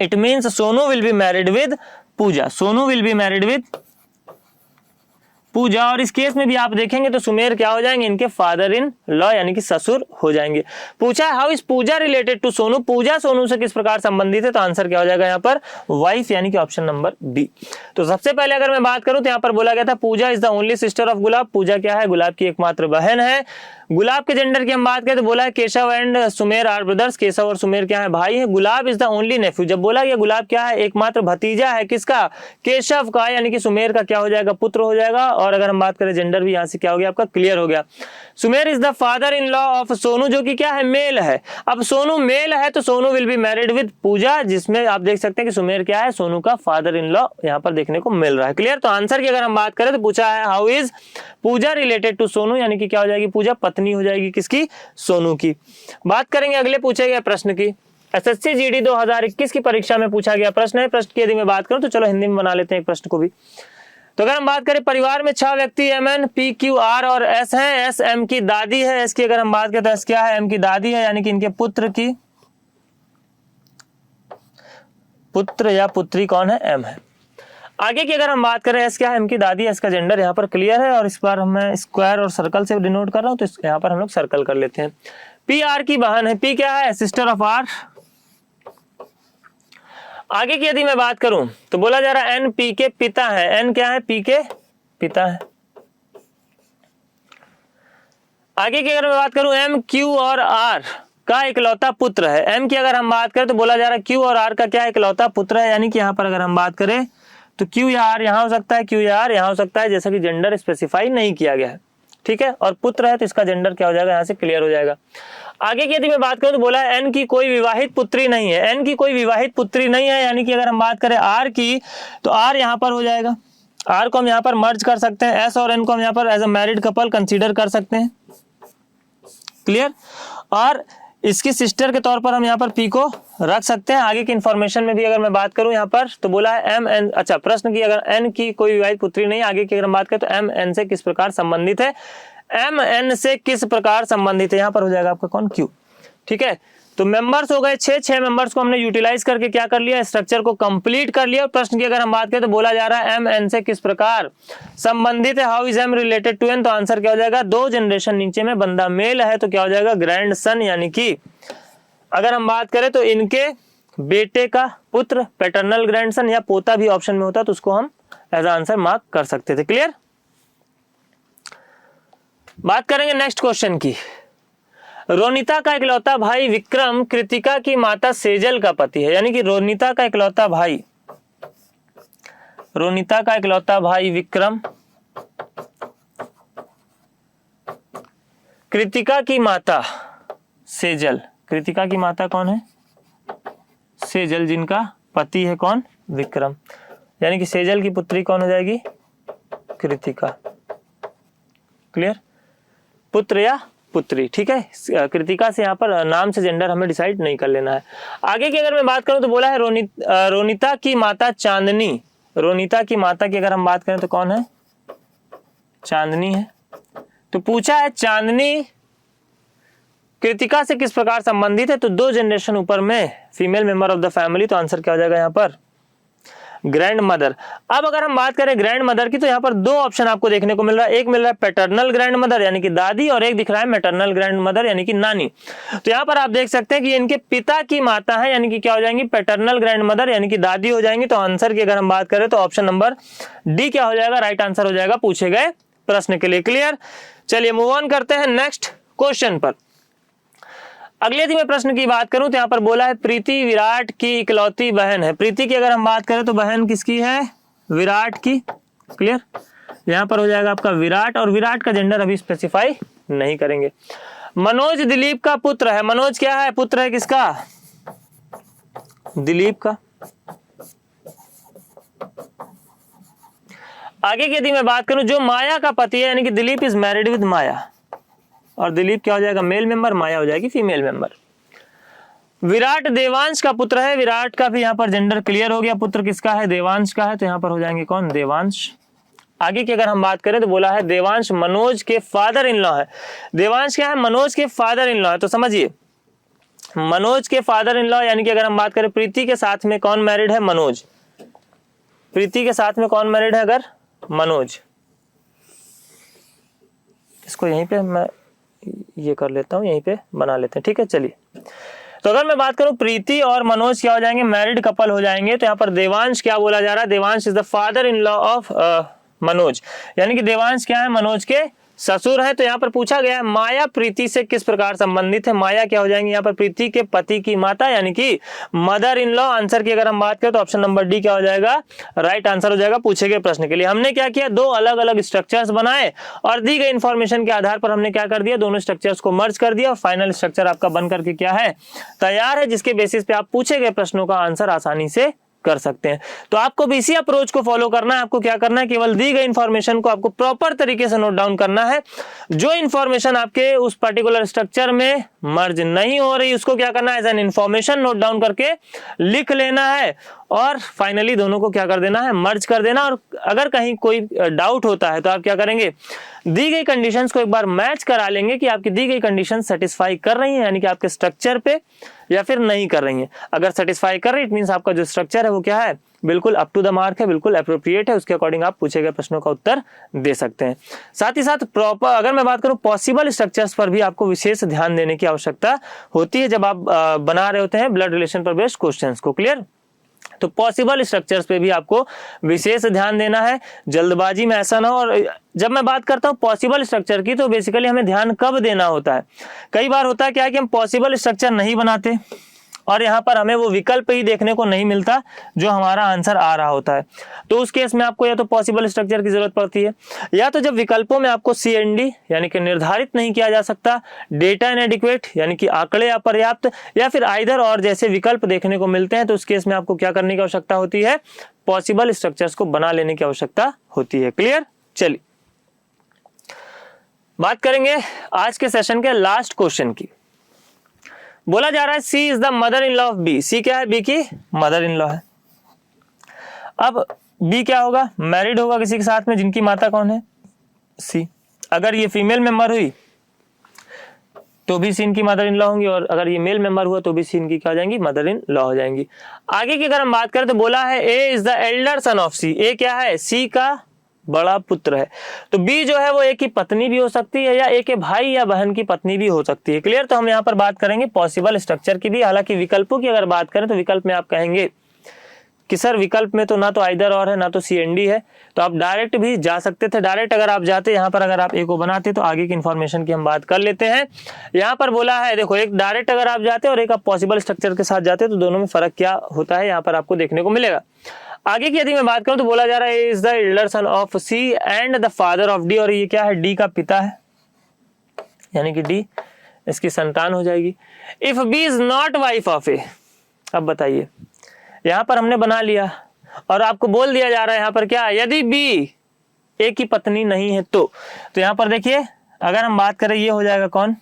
It means Sonu will be married with Pooja. Sonu will be married with Pooja. और इस केस में भी आप देखेंगे तो सुमेर क्या हो जाएंगे, इनके फादर इन लॉ यानी कि ससुर हो जाएंगे। पूछा how is Puja related to Sonu. Pooja Sonu से किस प्रकार संबंधित है, तो आंसर क्या हो जाएगा यहाँ पर, वाइफ, यानी कि ऑप्शन नंबर बी। तो सबसे पहले अगर मैं बात करूं तो यहाँ पर बोला गया था Pooja is the only sister of Gulab. Pooja क्या है, गुलाब की एकमात्र बहन है। गुलाब के जेंडर की हम बात करें तो बोला है Keshav and Sumer are brothers. Keshav और सुमेर क्या है, भाई है। Gulab is the only nephew. जब बोला गया गुलाब क्या है, एकमात्र भतीजा है, किसका, केशव का, यानी कि सुमेर का क्या हो जाएगा, पुत्र हो जाएगा। और अगर हम बात करें जेंडर भी यहाँ से क्या हो गया आपका, क्लियर हो गया। Sumer is the father in law of Sonu, जो कि क्या है, मेल है। अब सोनू मेल है तो Sonu will be married with Pooja, जिसमें आप देख सकते हैं कि सुमेर क्या है, सोनू का फादर इन लॉ यहाँ पर देखने को मिल रहा है। क्लियर। तो आंसर की अगर हम बात करें तो पूछा है how is Puja related to Sonu, यानी कि क्या हो जाएगी, पूजा पत्नी हो जाएगी किसकी, सोनू की। बात करेंगे अगले पूछे गए प्रश्न की। एसएससी जीडी 2021 की परीक्षा में पूछा गया प्रश्न है। प्रश्न की यदि मैं बात करूं तो चलो हिंदी में बना लेते हैं एक प्रश्न को भी। तो अगर हम बात करें परिवार में 6 व्यक्ति M N P Q R और एस हैं। एस एम की दादी है। एस की अगर हम बात करें तो एस क्या है, एम की दादी है, यानी कि इनके पुत्र या पुत्री कौन है, एम है। आगे की अगर हम बात करें एस क्या है, एम की दादी है। इसका जेंडर यहाँ पर क्लियर है, और इस बार मैं स्क्वायर और सर्कल से डिनोट कर रहा हूँ, तो यहाँ पर हम लोग सर्कल कर लेते हैं। पी आर की बहन है। पी क्या है, सिस्टर ऑफ आर। आगे की यदि मैं बात करूं तो बोला जा रहा है एन पी के पिता है। एन क्या है, पी के पिता है। आगे की अगर मैं बात करूं एम क्यू और आर का इकलौता पुत्र है। एम की अगर हम बात करें तो बोला जा रहा है क्यू और आर का क्या इकलौता पुत्र है। यानी कि यहाँ पर अगर हम बात करें तो क्यू या आर यहाँ हो सकता है, क्यू या आर यहाँ हो सकता है, जैसा कि जेंडर स्पेसिफाई नहीं किया गया है। ठीक है। और पुत्र है तो इसका जेंडर क्या हो जाएगा, यहाँ से क्लियर हो जाएगा। आगे की यदि मैं बात करूं तो बोला है एन की कोई विवाहित पुत्री नहीं है। एन की कोई विवाहित पुत्री नहीं है, यानी कि अगर हम बात करें आर की तो आर यहाँ पर हो जाएगा। आर को हम यहाँ पर मर्ज कर सकते हैं। एस और एन को हम यहाँ पर as a married couple consider कर सकते हैं। क्लियर। और इसकी सिस्टर के तौर पर हम यहाँ पर पी को रख सकते हैं। आगे की इंफॉर्मेशन में भी अगर मैं बात करूं यहाँ पर तो बोला है एम एन, अच्छा प्रश्न की अगर एन की कोई विवाहित पुत्री नहीं, आगे की अगर हम बात करें तो एम एन से किस प्रकार संबंधित है, एम एन से किस प्रकार संबंधित है, यहाँ पर हो जाएगा आपका कौन, क्यू। ठीक है। तो मेंबर्स हो गए 6 मेंबर्स को हमने यूटिलाइज करके क्या कर लिया, स्ट्रक्चर को कंप्लीट कर लिया। प्रश्न की अगर हम बात करें तो बोला जा रहा है एम एन से किस प्रकार संबंधित है, how is M related to N. तो आंसर क्या हो जाएगा, 2 जनरेशन नीचे में बंदा मेल है तो क्या हो जाएगा, ग्रैंड सन। यानी कि अगर हम बात करें तो इनके बेटे का पुत्र, पैटर्नल ग्रैंडसन या पोता भी ऑप्शन में होता तो उसको हम एज आंसर मार्क कर सकते थे। क्लियर। बात करेंगे नेक्स्ट क्वेश्चन की। रोनिता का इकलौता भाई विक्रम कृतिका की माता सेजल का पति है, यानी कि रोनिता का इकलौता भाई विक्रम कृतिका की माता सेजल, कृतिका की माता कौन है? सेजल, जिनका पति है कौन? विक्रम, यानी कि सेजल की पुत्री कौन हो जाएगी? कृतिका। क्लियर? पुत्र या पुत्री, ठीक है। कृतिका से यहाँ पर नाम से जेंडर हमें डिसाइड नहीं कर लेना है। आगे की अगर मैं बात करूं तो बोला है रोनिता की माता चांदनी। रोनिता की माता की अगर हम बात करें तो कौन है? चांदनी है। तो पूछा है चांदनी कृतिका से किस प्रकार संबंधित है, तो 2 जनरेशन ऊपर में female member of the family, तो आंसर क्या हो जाएगा यहाँ पर? Grand mother. अब अगर हम बात करें ग्रैंड मदर की, तो यहाँ पर 2 ऑप्शन आपको देखने को मिल रहा है। एक मिल रहा है पैटर्नल ग्रैंड मदर यानी कि दादी, और एक दिख रहा है मैटरनल ग्रैंड मदर यानी कि नानी। तो यहाँ पर आप देख सकते हैं कि इनके पिता की माता है, यानी कि क्या हो जाएंगी? पैटर्नल ग्रैंड मदर यानी कि दादी हो जाएंगी। तो आंसर की अगर हम बात करें तो ऑप्शन नंबर डी क्या हो जाएगा? राइट आंसर हो जाएगा पूछे गए प्रश्न के लिए। क्लियर? चलिए मूव ऑन करते हैं नेक्स्ट क्वेश्चन पर। अगले दिन में प्रश्न की बात करूं तो यहाँ पर बोला है प्रीति विराट की इकलौती बहन है। प्रीति की अगर हम बात करें तो बहन किसकी है? विराट की। क्लियर? यहाँ पर हो जाएगा आपका विराट, और विराट का जेंडर अभी स्पेसिफाई नहीं करेंगे। मनोज दिलीप का पुत्र है। मनोज क्या है? पुत्र है किसका? दिलीप का। आगे की यदि मैं बात करूं, जो माया का पति है, यानी कि दिलीप इज मैरिड विद माया, और दिलीप क्या हो जाएगा? मेल मेंबर, माया हो जाएगी फीमेल मेंबर। विराट देवांश का पुत्र है। विराट का भी यहाँ पर जेंडर क्लियर हो गया, पुत्र किसका है? देवांश का है। तो यहाँ पर हो जाएंगे कौन? देवांश। आगे की अगर हम बात करें तो बोला है देवांश मनोज के फादर इन लॉ है। देवांश क्या है? मनोज के फादर इन लॉ है। तो समझिए मनोज के फादर इन लॉ, यानी कि अगर हम बात करें प्रीति के साथ में कौन मैरिड है? मनोज। प्रीति के साथ में कौन मैरिड है? अगर मनोज। इसको यहीं पे मैं ये कर लेता हूं, यहीं पे बना लेते हैं, ठीक है। चलिए, तो अगर मैं बात करूं प्रीति और मनोज क्या हो जाएंगे? मैरिड कपल हो जाएंगे। तो यहाँ पर देवांश क्या बोला जा रहा है? Devansh is the father in law of Manoj, यानी कि देवांश क्या है? मनोज के ससुर है। तो यहाँ पर पूछा गया है माया प्रीति से किस प्रकार संबंधित है? माया क्या हो जाएंगी यहाँ पर? प्रीति के पति की माता, यानी कि मदर इन लॉ। आंसर की अगर हम बात करें तो ऑप्शन नंबर डी क्या हो जाएगा? राइट आंसर हो जाएगा पूछे गए प्रश्न के लिए। हमने क्या किया? 2 अलग अलग स्ट्रक्चर्स बनाए और दी गई इंफॉर्मेशन के आधार पर हमने क्या कर दिया? दोनों स्ट्रक्चर्स को मर्ज कर दिया और फाइनल स्ट्रक्चर आपका बन करके क्या है? तैयार है, जिसके बेसिस पे आप पूछे गए प्रश्नों का आंसर आसानी से कर सकते हैं। तो आपको भी इसी अप्रोच को फॉलो करना है। आपको क्या करना है? केवल दी गई इंफॉर्मेशन को आपको प्रॉपर तरीके से नोट डाउन करना है। जो इंफॉर्मेशन आपके उस पर्टिकुलर स्ट्रक्चर में मर्ज नहीं हो रही, उसको क्या करना है? As an information note down करके लिख लेना है और फाइनली दोनों को क्या कर देना है? मर्ज कर देना। और अगर कहीं कोई डाउट होता है तो आप क्या करेंगे? दी गई कंडीशंस को एक बार मैच करा लेंगे कि आपकी दी गई कंडीशन सेटिस्फाई कर रही है, यानी कि आपके स्ट्रक्चर पे, या फिर नहीं कर रही है। अगर सेटिस्फाई कर रही है, इट मींस आपका जो स्ट्रक्चर है वो क्या है? बिल्कुल अप टू द मार्क है, बिल्कुल अप्रोप्रिएट है। उसके अकॉर्डिंग आप पूछे गए प्रश्नों का उत्तर दे सकते हैं। साथ ही साथ प्रॉपर अगर मैं बात करूं पॉसिबल स्ट्रक्चर्स पर भी आपको विशेष ध्यान देने की आवश्यकता होती है जब आप बना रहे होते हैं ब्लड रिलेशन पर बेस्ड क्वेश्चंस को। क्लियर? तो पॉसिबल स्ट्रक्चर्स पे भी आपको विशेष ध्यान देना है, जल्दबाजी में ऐसा ना हो। और जब मैं बात करता हूँ पॉसिबल स्ट्रक्चर की, तो बेसिकली हमें ध्यान कब देना होता है? कई बार होता है क्या है कि हम पॉसिबल स्ट्रक्चर नहीं बनाते और यहाँ पर हमें वो विकल्प ही देखने को नहीं मिलता जो हमारा आंसर आ रहा होता है। तो उस केस में आपको या तो पॉसिबल स्ट्रक्चर की जरूरत पड़ती है, या तो जब विकल्पों में आपको CND यानी कि निर्धारित नहीं किया जा सकता, डेटा इनएडिक्वेट यानी कि आंकड़े अपर्याप्त, या फिर आइदर और जैसे विकल्प देखने को मिलते हैं, तो उस केस में आपको क्या करने की आवश्यकता होती है? पॉसिबल स्ट्रक्चर्स को बना लेने की आवश्यकता होती है। क्लियर? चलिए बात करेंगे आज के सेशन के लास्ट क्वेश्चन की। बोला जा रहा है C is the mother in law of B. C क्या है? बी की मदर इन लॉ है। अब बी क्या होगा? मैरिड होगा किसी के साथ में जिनकी माता कौन है? सी। अगर ये फीमेल मेंबर हुई तो भी सी इनकी मदर इन लॉ होंगी, और अगर ये मेल मेंबर हुआ तो भी सी इनकी क्या हो जाएंगी? मदर इन लॉ हो जाएंगी। आगे की अगर हम बात करें तो बोला है A is the elder son of C. A क्या है? सी का बड़ा पुत्र है। तो बी जो है वो ए की पत्नी भी हो सकती है, या ए के भाई या बहन की पत्नी भी हो सकती है। क्लियर? तो हम यहाँ पर बात करेंगे पॉसिबल स्ट्रक्चर की भी। हालांकि विकल्पों की अगर बात करें तो विकल्प में आप कहेंगे कि सर विकल्प में तो ना तो आइदर और है ना तो CND है, तो आप डायरेक्ट भी जा सकते थे। डायरेक्ट अगर आप जाते यहाँ पर, अगर आप A को बनाते तो आगे की इन्फॉर्मेशन की हम बात कर लेते हैं। यहाँ पर बोला है देखो, एक डायरेक्ट अगर आप जाते और एक आप पॉसिबल स्ट्रक्चर के साथ जाते तो दोनों में फर्क क्या होता है यहाँ पर आपको देखने को मिलेगा। आगे की यदि मैं बात करूं तो बोला जा रहा है is the elder son of C and the father of D, और ये क्या है, D का पिता है, यानी कि D इसकी संतान हो जाएगी। If B is not wife of A, अब बताइए यहां पर हमने बना लिया और आपको बोल दिया जा रहा है यहां पर क्या, यदि B A की पत्नी नहीं है तो यहां पर देखिए अगर हम बात करें ये हो जाएगा कौन,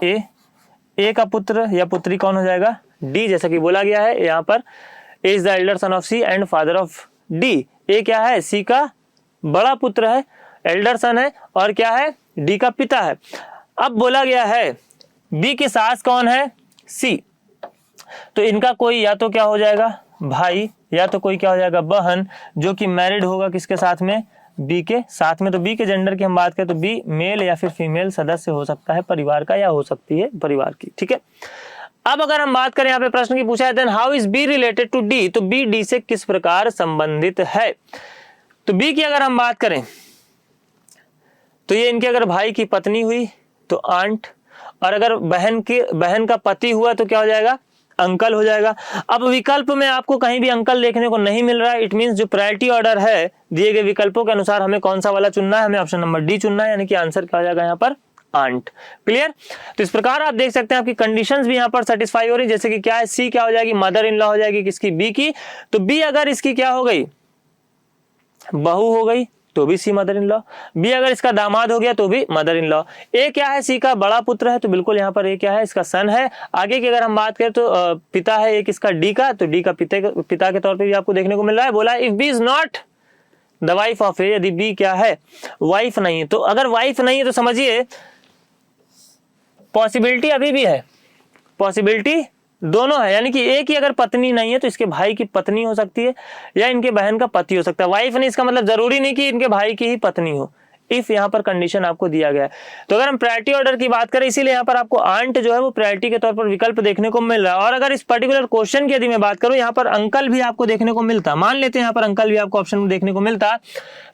A का पुत्र या पुत्री कौन हो जाएगा, D, जैसा कि बोला गया है यहाँ पर is the elder son of C and father of D। A क्या है, C का बड़ा पुत्र है, एल्डर सन है, और क्या है, D का पिता है। अब बोला गया है B की सास कौन है, C, तो इनका कोई या तो क्या हो जाएगा भाई, या तो कोई क्या हो जाएगा बहन, जो कि मैरिड होगा किसके साथ में, B के साथ में। तो B के जेंडर की हम बात करें तो B मेल या फिर फीमेल सदस्य हो सकता है परिवार का, या हो सकती है परिवार की, ठीक है। अब अगर हम बात करें यहाँ पे प्रश्न की पूछा है then how is B related to D, तो B D से किस प्रकार संबंधित है। तो B की अगर हम बात करें तो ये इनके अगर भाई की पत्नी हुई तो आंट, और अगर बहन का पति हुआ तो क्या हो जाएगा, अंकल हो जाएगा। अब विकल्प में आपको कहीं भी अंकल देखने को नहीं मिल रहा है, इट मींस जो प्रायोरिटी ऑर्डर है दिए गए विकल्पों के अनुसार हमें कौन सा वाला चुनना है, हमें ऑप्शन नंबर D चुनना है, यानी कि आंसर क्या हो जाएगा यहाँ पर, आंट। क्लियर। तो इस प्रकार आप देख सकते हैं आपकी कंडीशंस भी यहाँ पर सेटिस्फाई हो रही, जैसे कि क्या है, C क्या हो जाएगी, मदर इन लॉ हो जाएगी किसकी, B की। तो B अगर इसकी क्या हो गई, बहू हो गई तो भी C mother in law, B अगर इसका दामाद हो गया तो भी मदर इन लॉ। A क्या है, C का बड़ा पुत्र है, तो बिल्कुल यहाँ पर A क्या है, इसका सन है। आगे की अगर हम बात करें तो पिता है एक इसका D का, तो D का पिता के तौर पे भी आपको देखने को मिल रहा है। बोला if B is not the wife of A, यदि B क्या है, वाइफ नहीं है, तो अगर वाइफ नहीं है तो समझिए पॉसिबिलिटी अभी भी है, पॉसिबिलिटी दोनों है, यानी कि एक ही अगर पत्नी नहीं है तो इसके भाई की पत्नी हो सकती है या इनके बहन का पति हो सकता है। वाइफ नहीं, इसका मतलब जरूरी नहीं कि इनके भाई की ही पत्नी हो, इफ यहाँ पर कंडीशन आपको दिया गया है। तो अगर हम प्रायोरिटी ऑर्डर की बात करें, इसीलिए यहाँ पर आपको आंट जो है वो प्रायोरिटी के तौर पर विकल्प देखने को मिल रहा है। और अगर इस पर्टिकुलर क्वेश्चन की यदि मैं बात करूं, यहाँ पर अंकल भी आपको देखने को मिलता, मान लेते हैं यहाँ पर अंकल भी आपको ऑप्शन में देखने को मिलता,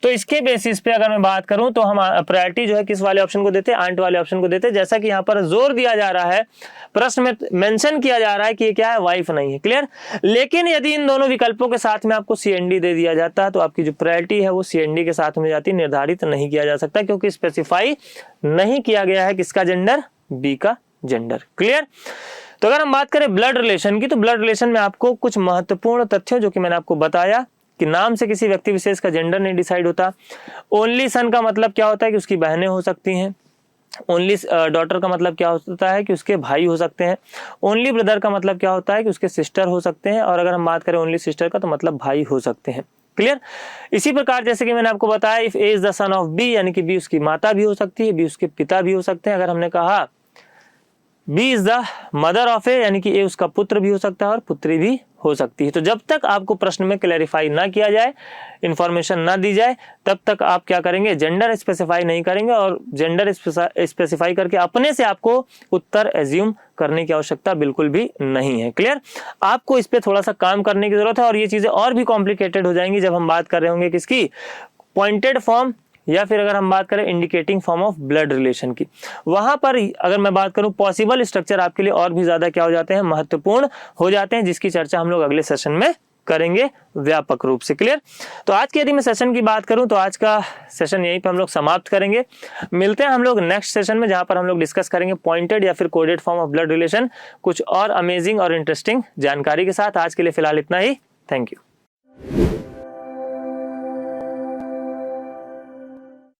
तो इसके बेसिस पे अगर मैं बात करूं तो हम प्रायोरिटी जो है किस वाले ऑप्शन को देते हैं, आंट वाले ऑप्शन को देते हैं। जैसा कि यहाँ पर जोर दिया जा रहा है, प्रश्न में मेंशन किया जा रहा है कि ये क्या है, वाइफ नहीं है। क्लियर। लेकिन यदि इन दोनों विकल्पों के साथ में आपको CND दे दिया जाता है तो आपकी जो प्रायोरिटी है वो CND के साथ में जाती, निर्धारित नहीं किया जा सकता, क्योंकि स्पेसिफाई नहीं किया गया है किसका जेंडर, B का जेंडर। क्लियर। तो अगर हम बात करें ब्लड रिलेशन की, तो ब्लड रिलेशन में आपको कुछ महत्वपूर्ण तथ्य जो कि मैंने आपको बताया कि नाम से किसी व्यक्ति विशेष का जेंडर नहीं डिसाइड होता। ओनली सन का मतलब क्या होता है कि उसकी बहनें हो सकती हैं। ओनली डॉटर का मतलब क्या होता है कि उसके भाई हो सकते हैं। ओनली ब्रदर का मतलब क्या होता है कि उसके सिस्टर हो सकते हैं। और अगर हम बात करें ओनली सिस्टर का तो मतलब भाई हो सकते हैं। क्लियर। इसी प्रकार जैसे कि मैंने आपको बताया, if A is the son of B, यानी कि बी उसकी माता भी हो सकती है, बी उसके पिता भी हो सकते हैं। अगर हमने कहा B is the mother of A, यानी कि ए उसका पुत्र भी हो सकता है और पुत्री भी हो सकती है। तो जब तक आपको प्रश्न में क्लैरिफाई ना किया जाए, इंफॉर्मेशन ना दी जाए, तब तक आप क्या करेंगे, जेंडर स्पेसिफाई नहीं करेंगे। और जेंडर स्पेसिफाई करके अपने से आपको उत्तर एज्यूम करने की आवश्यकता बिल्कुल भी नहीं है। क्लियर। आपको इस पे थोड़ा सा काम करने की जरूरत है और ये चीजें और भी कॉम्प्लिकेटेड हो जाएंगी जब हम बात कर रहे होंगे किसकी, पॉइंटेड फॉर्म या फिर अगर हम बात करें indicating form of blood relation की। वहां पर अगर मैं बात करूं पॉसिबल स्ट्रक्चर आपके लिए और भी ज्यादा क्या हो जाते हैं, महत्वपूर्ण हो जाते हैं, जिसकी चर्चा हम लोग अगले सेशन में करेंगे व्यापक रूप से। क्लियर। तो आज की यदि मैं सेशन की बात करूं तो आज का सेशन यहीं पे हम लोग समाप्त करेंगे। मिलते हैं हम लोग नेक्स्ट सेशन में, जहां पर हम लोग डिस्कस करेंगे पॉइंटेड या फिर coded form of blood relation, कुछ और अमेजिंग और इंटरेस्टिंग जानकारी के साथ। आज के लिए फिलहाल इतना ही। Thank you.